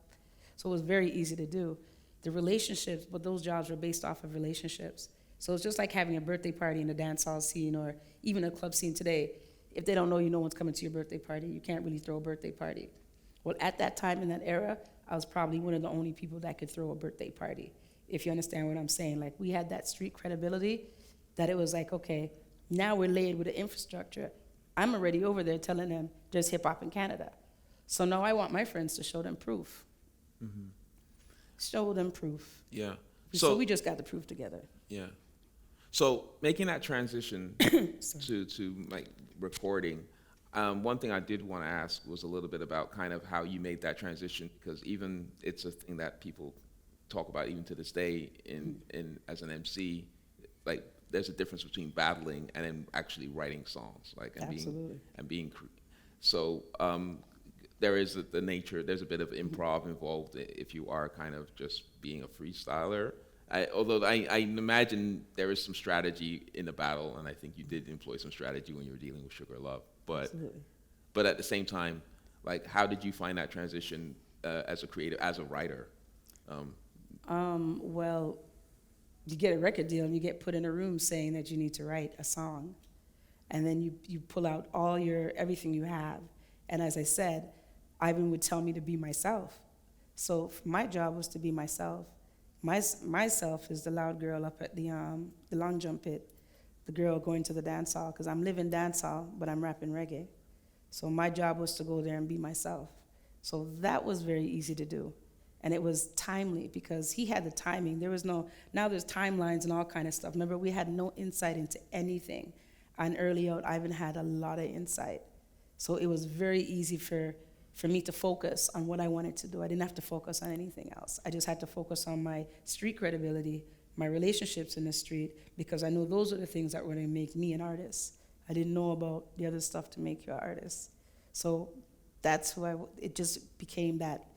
So it was very easy to do. The relationships, but those jobs were based off of relationships. So it's just like having a birthday party in the dance hall scene or even a club scene today. If they don't know you, no one's coming to your birthday party. You can't really throw a birthday party. Well, at that time in that era, I was probably one of the only people that could throw a birthday party, if you understand what I'm saying. Like, we had that street credibility that it was like, okay, now we're laid with the infrastructure. I'm already over there telling them there's hip hop in Canada. So now I want my friends to show them proof. Mm-hmm. Show them proof. Yeah. So we just got the proof together. Yeah. So making that transition to like recording, one thing I did want to ask was a little bit about kind of how you made that transition, because even it's a thing that people talk about even to this day in as an MC, like, there's a difference between battling and then actually writing songs, like, and Absolutely. being so there is there's a bit of improv involved if you are kind of just being a freestyler. Although I imagine there is some strategy in the battle, and I think you did employ some strategy when you were dealing with Sugar Love. But at the same time, like, how did you find that transition as a creative, as a writer? Well, you get a record deal and you get put in a room saying that you need to write a song. And then you pull out everything you have. And as I said, Ivan would tell me to be myself. So my job was to be myself. Myself is the loud girl up at the long jump pit, the girl going to the dance hall, because I'm living dance hall, but I'm rapping reggae. So my job was to go there and be myself. So that was very easy to do. And it was timely because he had the timing. Now there's timelines and all kind of stuff. Remember, we had no insight into anything. And early out, Ivan had a lot of insight. So it was very easy for me to focus on what I wanted to do. I didn't have to focus on anything else. I just had to focus on my street credibility, my relationships in the street, because I knew those are the things that were going to make me an artist. I didn't know about the other stuff to make you an artist. So that's it just became that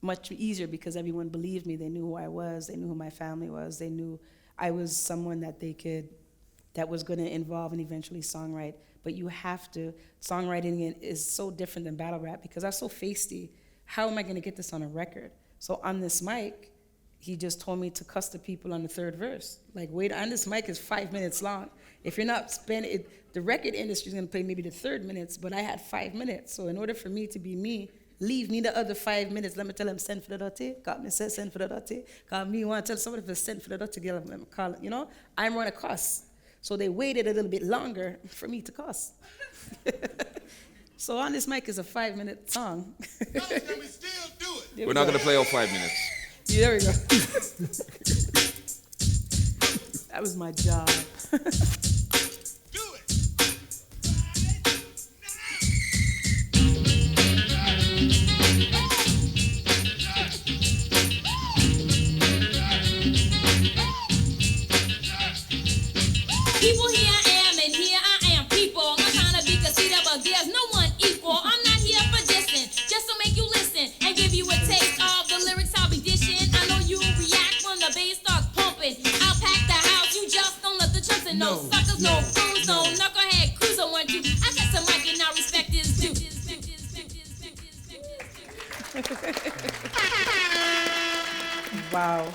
much easier because everyone believed me. They knew who I was. They knew who my family was. They knew I was someone that they could that was going to involve and eventually songwrite. But you have to, songwriting is so different than battle rap because I'm so feisty. How am I going to get this on a record? So on this mic, he just told me to cuss the people on the third verse. Like, wait, on this mic is 5 minutes long. If you're not spending it, the record industry is going to play maybe the third minutes, but I had 5 minutes. So in order for me to be me, leave me the other 5 minutes. Let me tell him, send for the dirty. Call me, say, send for the dirty. Call me, want to tell somebody to send for the dirty. Let me call it, you know? I'm going to cuss. So they waited a little bit longer for me to cuss. So on this mic is a 5 minute song. Can we still do it? We're not going to play all 5 minutes. Yeah, there we go. That was my job. Do it. People, here I am, and here I am. People, I'm trying to be conceited, but there's no one equal. I'm not here for dissing, just to make you listen and give you a taste of the lyrics I'll be dishing. I know you react when the bass starts pumping. I'll pack the house, you just don't let the chumps in. No suckers, no fools, no knucklehead cruiser want you. I got some mic and now respect is due. Wow.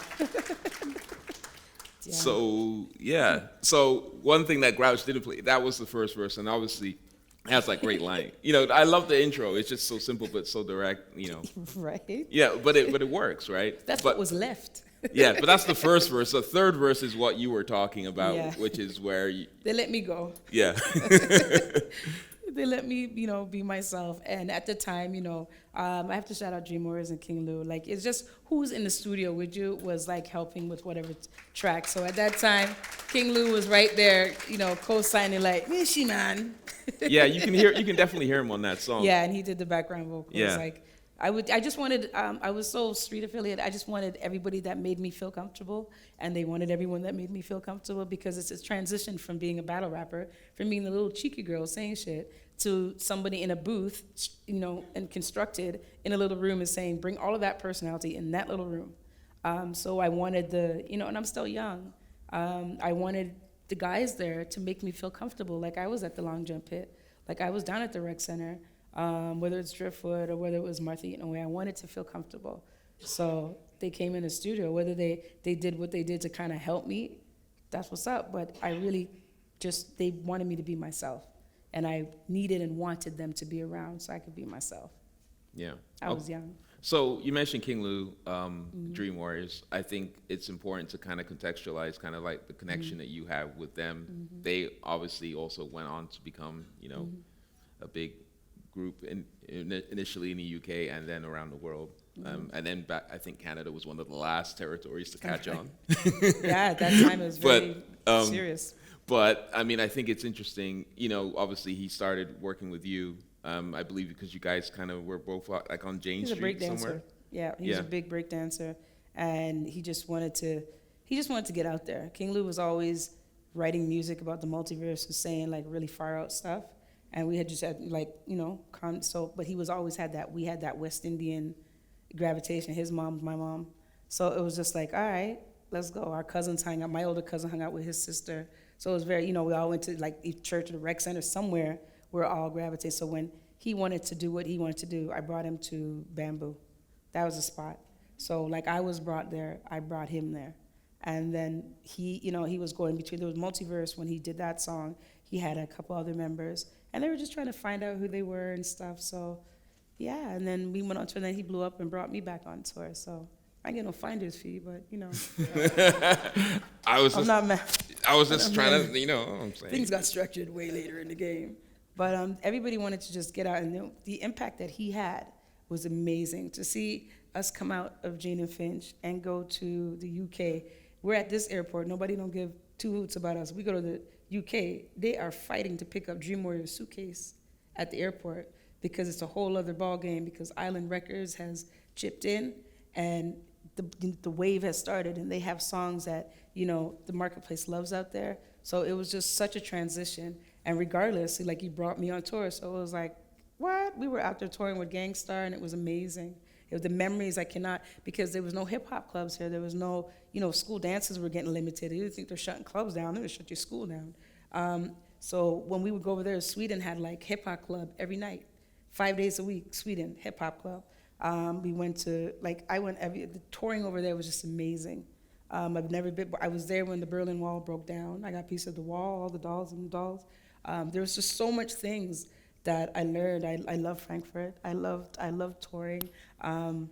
Yeah. So, yeah. So one thing that Grouch didn't play, that was the first verse, and obviously it has like great line. You know, I love the intro. It's just so simple but so direct, you know. Right? Yeah, but it works, right? That's but, what was left. Yeah, but that's the first verse. The third verse is what you were talking about, Yeah. which is where you, They let me go. yeah. They let me, be myself. And at the time, I have to shout out Dream Warriors and King Lou. Like, it's just who's in the studio with you was like helping with whatever track. So at that time, King Lou was right there, co-signing like, Mishi, man. Yeah, you can definitely hear him on that song. Yeah, and he did the background vocals. Yeah. Like, I just wanted, I was so street affiliate. I just wanted everybody that made me feel comfortable, and they wanted everyone that made me feel comfortable because it's a transition from being a battle rapper, from being the little cheeky girl saying shit, to somebody in a booth, and constructed in a little room and saying, bring all of that personality in that little room. So I wanted and I'm still young. I wanted the guys there to make me feel comfortable, like I was at the Long Jump Pit, like I was down at the rec center. Whether it's Driftwood or whether it was Martha Eaton Away, I wanted to feel comfortable. So they came in the studio, whether they did what they did to kind of help me, that's what's up. But I really they wanted me to be myself. And I needed and wanted them to be around so I could be myself. Yeah. I was young. So you mentioned King Lou, Dream Warriors. I think it's important to kind of contextualize kind of like the connection that you have with them. Mm-hmm. They obviously also went on to become, a big group initially in the UK and then around the world. And then back, I think Canada was one of the last territories to catch on. Yeah, at that time it was very serious. But I mean, I think it's interesting, obviously he started working with you, I believe because you guys kind of were both like on Jane Street He's a break somewhere. dancer. Yeah, he's a big break dancer. And he just wanted to get out there. King Lou was always writing music about the multiverse and saying like really far out stuff. And we had just had like, but he was always we had that West Indian gravitation. His mom's my mom. So it was just like, all right, let's go. Our cousins hung out. My older cousin hung out with his sister. So it was very, we all went to like church or the rec center somewhere. We're all gravitated. So when he wanted to do what he wanted to do, I brought him to Bamboo. That was the spot. So like I was brought there, I brought him there. And then he was going between, there was Multiverse when he did that song. He had a couple other members. And they were just trying to find out who they were and stuff. So, yeah. And then we went on tour, and then he blew up and brought me back on tour. So I get no finder's fee, but I was not mad. I was just trying to, I'm saying. Things got structured way later in the game. But everybody wanted to just get out, and the impact that he had was amazing. To see us come out of Jane and Finch and go to the UK. We're at this airport. Nobody don't give two hoots about us. We go to the UK, they are fighting to pick up Dream Warrior's suitcase at the airport because it's a whole other ball game because Island Records has chipped in and the wave has started and they have songs that, the marketplace loves out there. So it was just such a transition. And regardless, like he brought me on tour. So it was like, what? We were out there touring with Gangstar and it was amazing. It was the memories I cannot, because there was no hip hop clubs here. There was no, school dances were getting limited. You think they're shutting clubs down, they're gonna shut your school down. So when we would go over there, Sweden had like hip hop club every night, 5 days a week. Sweden hip hop club. We went to the touring over there was just amazing. I've never been. I was there when the Berlin Wall broke down. I got a piece of the wall, all the dolls and the dolls. There was just so much things that I learned. I love Frankfurt. I loved touring. I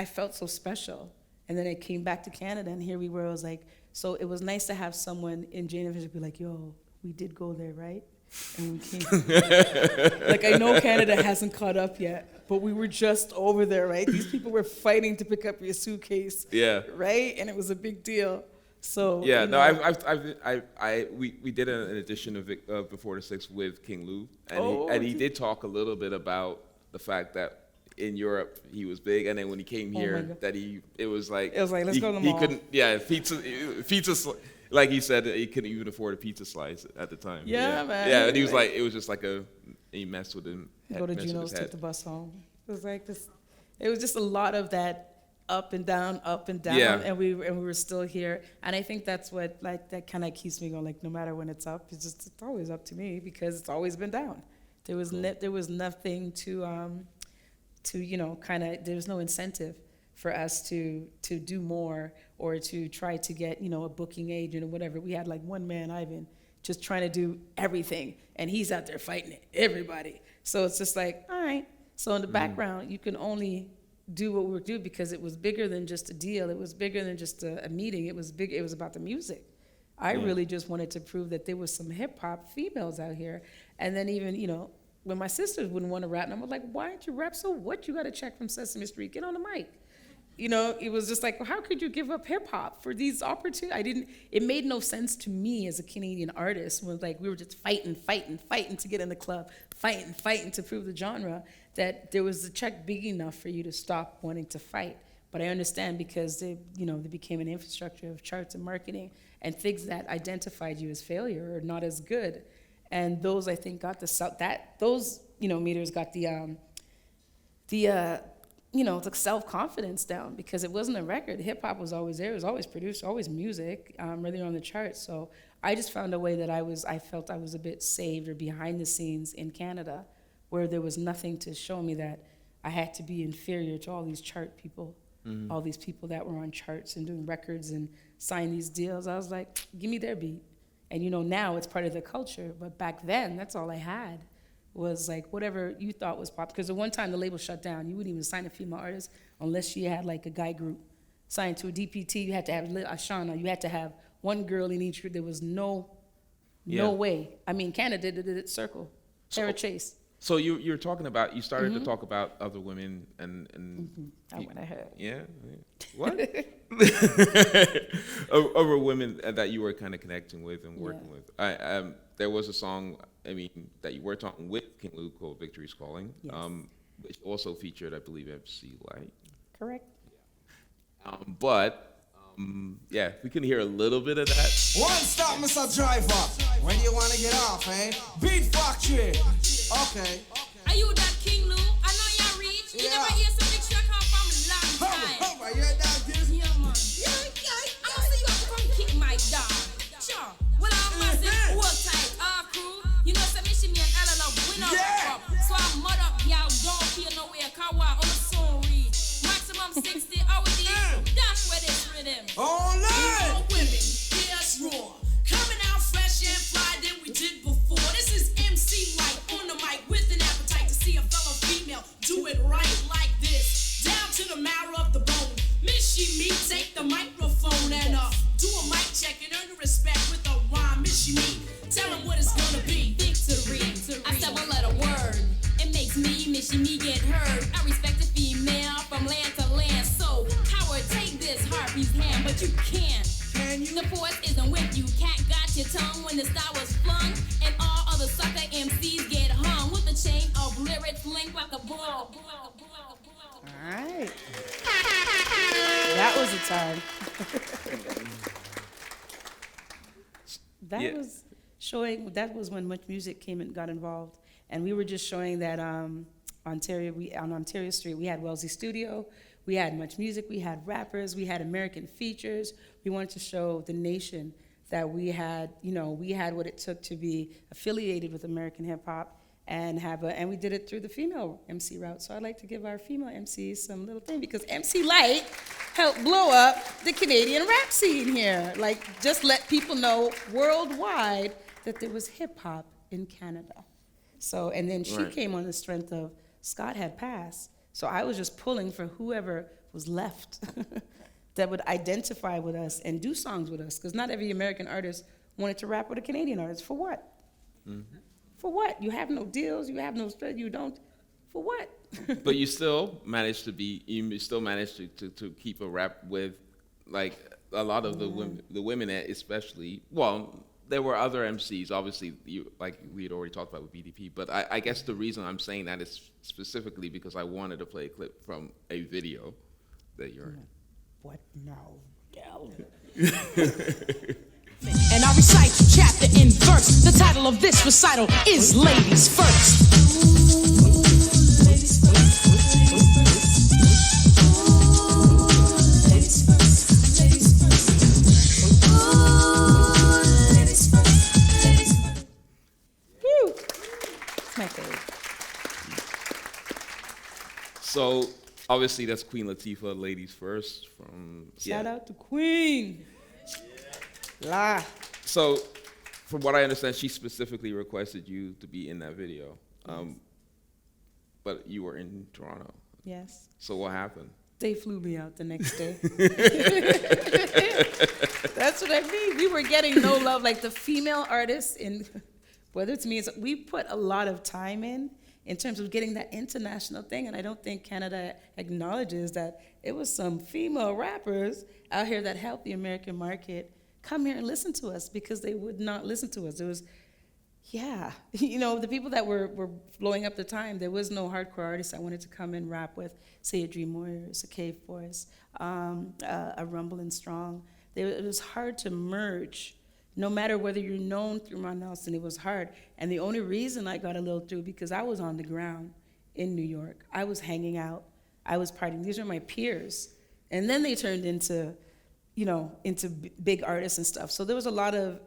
felt so special. And then I came back to Canada, and here we were. I was like, so it was nice to have someone in Jane be like, yo, we did go there, right? And we came. Like, I know Canada hasn't caught up yet, but we were just over there, right? These people were fighting to pick up your suitcase. Yeah. Right? And it was a big deal. So yeah, no, know. we did an edition of Before the Six with King Lou, and he did talk a little bit about the fact that in Europe he was big, and then when he came here, that it was like let's go to the mall. He couldn't, pizza, like he said, he couldn't even afford a pizza slice at the time. Yeah, man. Yeah, and he was like, it was just like he messed with him. Go to Juno's, take the bus home. It was like this. It was just a lot of that. Up and down, yeah. and we were still here, and I think that's what that kind of keeps me going. Like no matter when it's up, it's always up to me because it's always been down. There was there was nothing to there was no incentive for us to do more or to try to get a booking agent or whatever. We had like one man, Ivan, just trying to do everything, and he's out there fighting everybody. So it's just like, all right. So in the background, you can only do what we would do because it was bigger than just a deal. It was bigger than just a meeting. It was big. It was about the music. I really just wanted to prove that there was some hip hop females out here. And then even, when my sisters wouldn't want to rap, and I was like, why don't you rap? So what? You got a check from Sesame Street. Get on the mic. It was just like, well, how could you give up hip hop for these opportunities? It made no sense to me as a Canadian artist. When we were just fighting to get in the club, fighting to prove the genre, that there was a check big enough for you to stop wanting to fight. But I understand because they became an infrastructure of charts and marketing and things that identified you as failure or not as good. And those, I think, got those meters got the self-confidence down because it wasn't a record. Hip-hop was always there. It was always produced, always music, really on the charts. So I just found a way that I felt I was a bit saved or behind the scenes in Canada where there was nothing to show me that I had to be inferior to all these chart people, all these people that were on charts and doing records and signing these deals. I was like, give me their beat. And now it's part of the culture. But back then, that's all I had. Was like whatever you thought was pop. Because at one time the label shut down. You wouldn't even sign a female artist unless she had like a guy group. Signed to a DPT, you had to have Ashana. You had to have one girl in each group. There was no way. I mean, Canada did it circle. Sarah Chase. So you started to talk about other women and I went ahead. Yeah. What? Over women that you were kind of connecting with and working with. There was a song, that you were talking with King Lou called Victory's Calling, which also featured, I believe, MC Light. Correct. We can hear a little bit of that. One stop, Mr. Driver. When you want to get off, eh? Beat Factory. Okay. Are you that King Lou? I know y'all reach. You never hear some big track come from a long time. Hurry, you heard that, dude? Yeah, man. I'ma see you have to come kick my dog. Sure. Well, I'm massive, hold tight. Crew. Say Michie Mee and Ella love win up. So I'm mud up, y'all don't feel nowhere. Kawa on the song read. Maximum 60 hours. That's where this rhythm. All right. Women, yes, raw. Coming out fresh and fly than we did before. This is MC Light on the mic with an appetite to see a fellow female do it right like this. Down to the marrow of the bone. Michie Mee, take the microphone and do a mic check and earn the respect with a rhyme. Michie Mee, tell them what it's gonna be. Victory. I said one letter word. It makes me, Michie Mee, get heard. I respect a female from land to land. So, coward, take this harpy's hand, but you can't. The force isn't with you. Cat got your tongue when the star was flung, and all other sucker MCs get hung with a chain of lyrics linked like a ball. All right. That was a time. That was when Much Music came and got involved. And we were just showing that on Ontario Street, we had Wellesley Studio, we had Much Music, we had rappers, we had American features. We wanted to show the nation that we had what it took to be affiliated with American hip hop and we did it through the female MC route. So I'd like to give our female MCs some little thing, because MC Light helped blow up the Canadian rap scene here. Like, just let people know worldwide that there was hip hop in Canada. So, and then she came on the strength of Scott had passed. So I was just pulling for whoever was left that would identify with us and do songs with us. Because not every American artist wanted to rap with a Canadian artist. For what? Mm-hmm. For what? You have no deals, you have no spread, you don't. For what? But you still managed to keep a rap with, like, a lot of the women, especially. Well, there were other MCs, obviously, like we had already talked about with BDP. But I guess the reason I'm saying that is specifically because I wanted to play a clip from a video that you're in. What now, gal? And I recite chapter and verse. The title of this recital is Ladies First. Woo! It's my favorite. So, obviously, that's Queen Latifah, Ladies First. Shout out to Queen. La. So, from what I understand, she specifically requested you to be in that video. But you were in Toronto. Yes. So what happened? They flew me out the next day. That's what I mean. We were getting no love. Like, the female artists, whether it's me, we put a lot of time in terms of getting that international thing, and I don't think Canada acknowledges that it was some female rappers out here that helped the American market come here and listen to us, because they would not listen to us. It was, the people that were blowing up the time, there was no hardcore artists I wanted to come and rap with, say a Dream Warriors, a Cave Force, a Rumble and Strong. It was hard to merge. No matter whether you're known through Ron Nelson, it was hard. And the only reason I got a little through, because I was on the ground in New York. I was hanging out. I was partying. These are my peers. And then they turned into big artists and stuff. So there was a lot of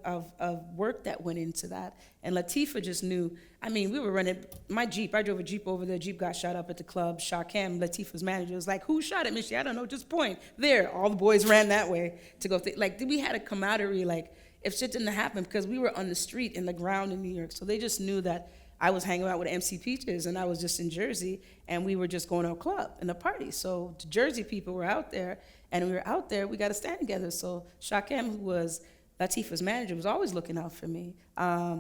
work that went into that. And Latifah just knew. I mean, we were running my Jeep. I drove a Jeep over there. Jeep got shot up at the club. Shakem, Latifah's manager, was like, "Who shot it, Mishi?" "I don't know, just point." There, all the boys ran that way to go. We had a camaraderie, like, if shit didn't happen, because we were on the street in the ground in New York. So they just knew that I was hanging out with MC Peaches, and I was just in Jersey, and we were just going to a club and a party. So the Jersey people were out there, and we were out there, we got to stand together. So Shakem, who was Latifah's manager, was always looking out for me. As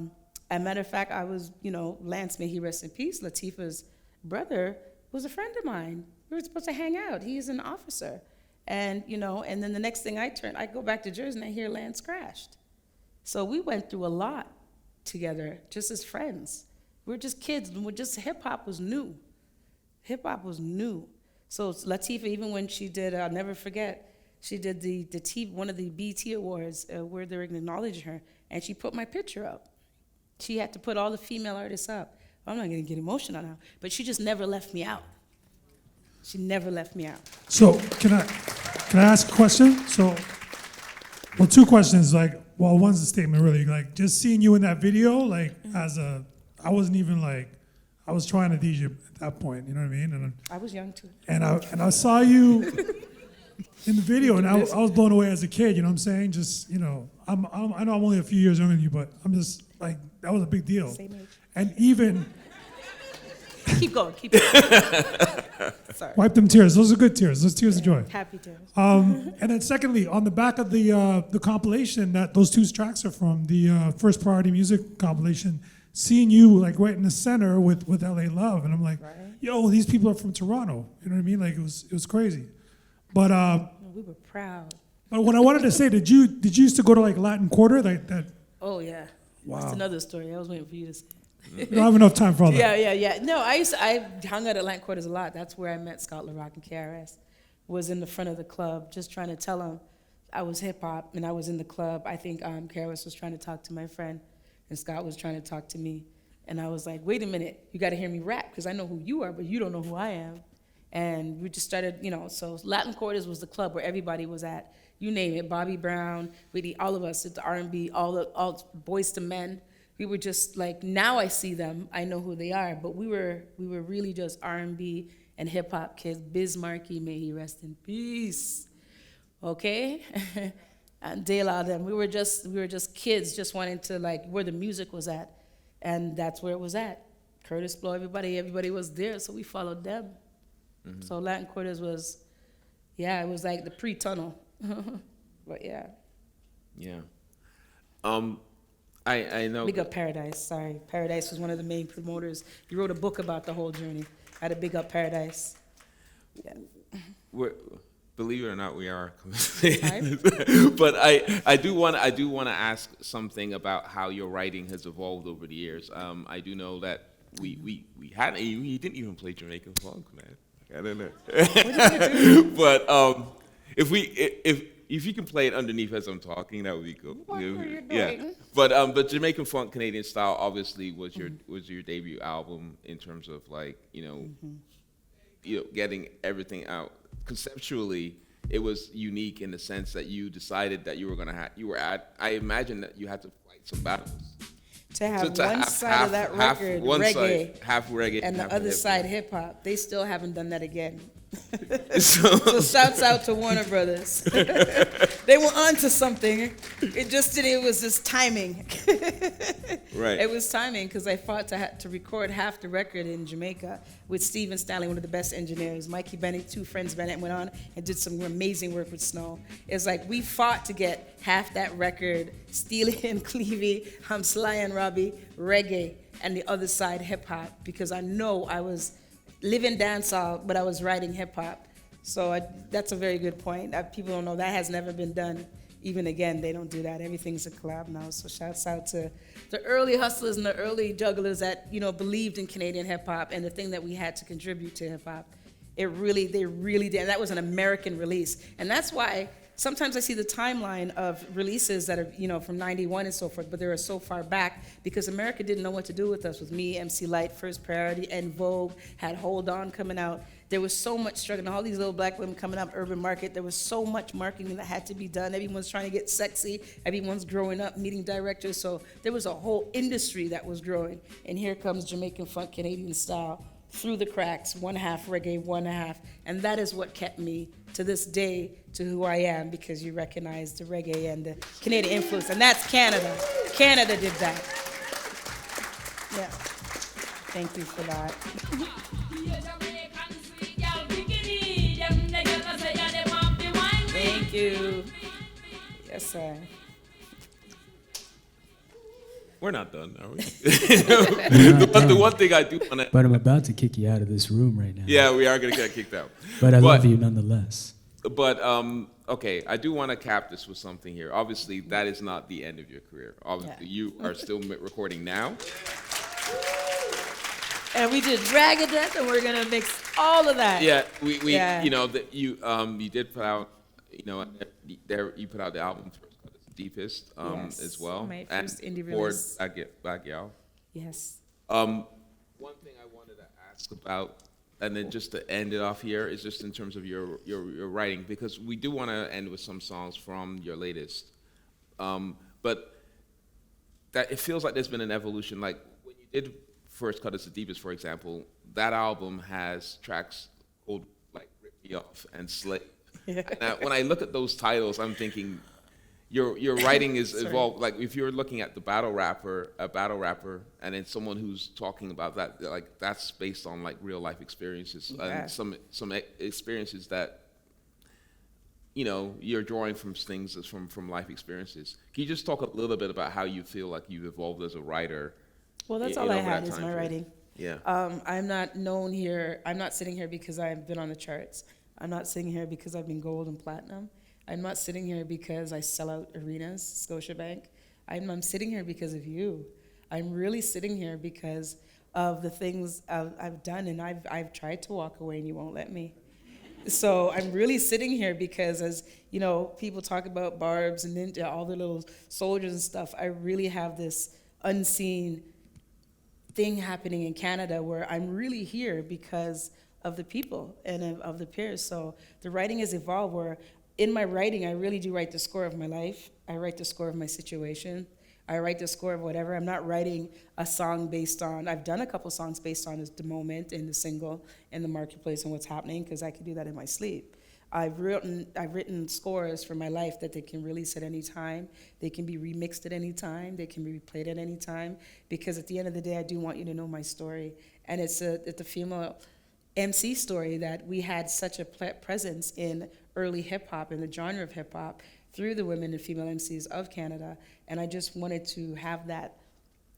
a matter of fact, I was, Lance, may he rest in peace, Latifah's brother was a friend of mine. We were supposed to hang out. He's an officer. And, and then the next thing I go back to Jersey, and I hear Lance crashed. So we went through a lot together, just as friends. We're just kids, hip-hop was new. Hip-hop was new. So Latifah, even when she did, I'll never forget, she did one of the BET Awards where they were acknowledging her, and she put my picture up. She had to put all the female artists up. I'm not gonna get emotional now, but she just never left me out. She never left me out. So can I ask a question? Two questions. One's a statement really. Like, just seeing you in that video, I wasn't even I was trying to DJ at that point. You know what I mean? And I was young too. And I saw you in the video, and I was blown away as a kid. You know what I'm saying? Just I know I'm only a few years younger than you, but I'm just that was a big deal. Same age. And even. Keep going. Sorry. Wipe them tears. Those are good tears. Those tears of joy. Happy tears. And then secondly, on the back of the compilation that those two tracks are from, the First Priority Music compilation, seeing you right in the center with LA Love, and I'm like, yo, these people are from Toronto. You know what I mean? It was crazy. But we were proud. But what I wanted to say, did you used to go to Latin Quarter that? Oh yeah. Wow. That's another story. I was waiting for you to say. We don't have enough time for all that. Yeah. No, I hung out at Latin Quarters a lot. That's where I met Scott LaRock and KRS. Was in the front of the club, just trying to tell him I was hip hop, and I was in the club. I think KRS was trying to talk to my friend, and Scott was trying to talk to me. And I was like, wait a minute, you got to hear me rap, because I know who you are, but you don't know who I am. And we just started, so Latin Quarters was the club where everybody was at. You name it, Bobby Brown, Whitney, all of us, the R&B, all Boys to Men. We were just like, now I see them, I know who they are, but we were really just R&B and hip hop kids. Biz Markie, may he rest in peace. Okay? And Dale Adam, we were just kids, just wanting to like where the music was at, and that's where it was at. Curtis Blow, everybody was there, so we followed them. Mm-hmm. So Latin Quarters was, it was like the pre-tunnel. But yeah. Yeah. I know. Big up Paradise. Sorry, Paradise was one of the main promoters. He wrote a book about the whole journey. I had to big up Paradise. Yeah. Believe it or not, we are. But I do want to ask something about how your writing has evolved over the years. I do know that we had you didn't even play Jamaican funk, man. I don't know. But if you can play it underneath as I'm talking, that would be cool. What were you doing? Yeah. But Jamaican funk Canadian style obviously was your debut album in terms of like getting everything out. Conceptually, it was unique in the sense that you decided that you were I imagine that you had to fight some battles. To have one side of that record reggae, half reggae, and half the other hip-hop. side hip hop. They still haven't done that again. So shouts out to Warner Brothers. They were onto something. It was just timing. Right. It was timing because I fought to record half the record in Jamaica with Stephen Stanley, one of the best engineers. Mikey Bennett, two friends Bennett went on and did some amazing work with Snow. It's like we fought to get half that record, Steely and Clevie, Sly and Robbie, reggae, and the other side hip hop, because I know I was living dancehall, but I was writing hip hop. So that's a very good point. People don't know that has never been done. Even again, they don't do that. Everything's a collab now. So shouts out to the early hustlers and the early jugglers that believed in Canadian hip hop and the thing that we had to contribute to hip hop. They really did. And that was an American release, and that's why sometimes I see the timeline of releases that are, from 91 and so forth, but they were so far back because America didn't know what to do with us. With me, MC Lyte, First Priority, and Vogue had Hold On coming out. There was so much struggle. All these little black women coming up, Urban Market. There was so much marketing that had to be done. Everyone's trying to get sexy. Everyone's growing up, meeting directors. So there was a whole industry that was growing. And here comes Jamaican funk, Canadian style, through the cracks, one half reggae, one half. And that is what kept me to this day to who I am, because you recognize the reggae and the Canadian influence. And that's Canada. Canada did that. Yeah. Thank you for that. Thank you. Yes, sir. We're not done, are we? The one thing I do want to... But I'm about to kick you out of this room right now. Yeah, we are going to get kicked out. But I love you nonetheless. But, okay, I do want to cap this with something here. Obviously, that is not the end of your career. Obviously, you are still recording now. And we did Dragadeath, and we're going to mix all of that. Yeah, you did put out, you put out the album first, Deepest, yes, as well. My first indie or release. Back Y'all. Yes. One thing I wanted to ask about, and then just to end it off here, is just in terms of your writing, because we do want to end with some songs from your latest. But that it feels like there's been an evolution. Like when you did First Cut Is the Deepest, for example, that album has tracks called like Rip Me Off and Slave. And when I look at those titles, I'm thinking your writing is evolved. Like if you're looking at a battle rapper, and then someone who's talking about that, like that's based on like real life experiences and some experiences that you're drawing from things from life experiences. Can you just talk a little bit about how you feel like you've evolved as a writer? Well, that's all I had is my writing. Yeah. I'm not known here. I'm not sitting here because I've been on the charts. I'm not sitting here because I've been gold and platinum. I'm not sitting here because I sell out arenas, Scotiabank. I'm sitting here because of you. I'm really sitting here because of the things I've done, and I've tried to walk away and you won't let me. So I'm really sitting here because, as people talk about Barbs and Ninja, all the little soldiers and stuff, I really have this unseen thing happening in Canada where I'm really here because of the people and of the peers. So the writing has evolved where in my writing, I really do write the score of my life. I write the score of my situation. I write the score of whatever. I'm not writing a song based on, I've done a couple songs based on the moment and the single and the marketplace and what's happening, because I could do that in my sleep. I've written scores for my life that they can release at any time. They can be remixed at any time. They can be replayed at any time, because at the end of the day, I do want you to know my story. And it's the female MC story that we had such a presence in early hip hop, in the genre of hip hop, through the women and female MCs of Canada. And I just wanted to have that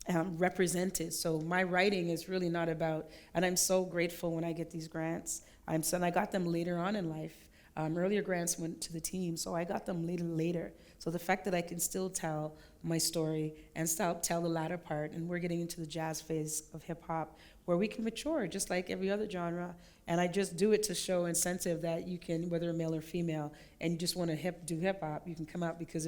represented. So my writing is really not about, and I'm so grateful when I get these grants. And I got them later on in life. Earlier grants went to the team, so I got them later. So the fact that I can still tell my story and still tell the latter part, and we're getting into the jazz phase of hip hop, where we can mature just like every other genre. And I just do it to show incentive that you can, whether male or female, and you just want to do hip hop, you can come out, because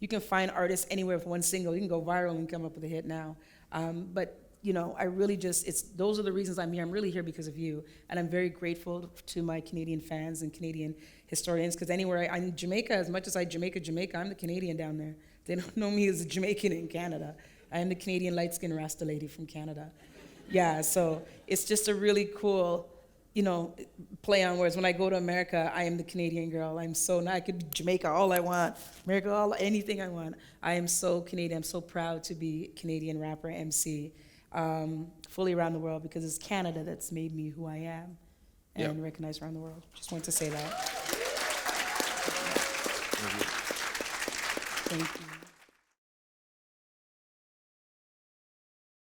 you can find artists anywhere with one single. You can go viral and come up with a hit now. But you know, I really those are the reasons I'm here. I'm really here because of you. And I'm very grateful to my Canadian fans and Canadian historians, because anywhere I'm in Jamaica, as much as Jamaica, I'm the Canadian down there. They don't know me as a Jamaican in Canada. I'm the Canadian light-skinned Rasta lady from Canada. Yeah, so it's just a really cool, you know, play on words. When I go to America, I am the Canadian girl. I could be Jamaica all I want, America anything I want. I am so Canadian. I'm so proud to be Canadian rapper, MC. Fully around the world, because it's Canada that's made me who I am and recognized around the world. Just want to say that. Thank you.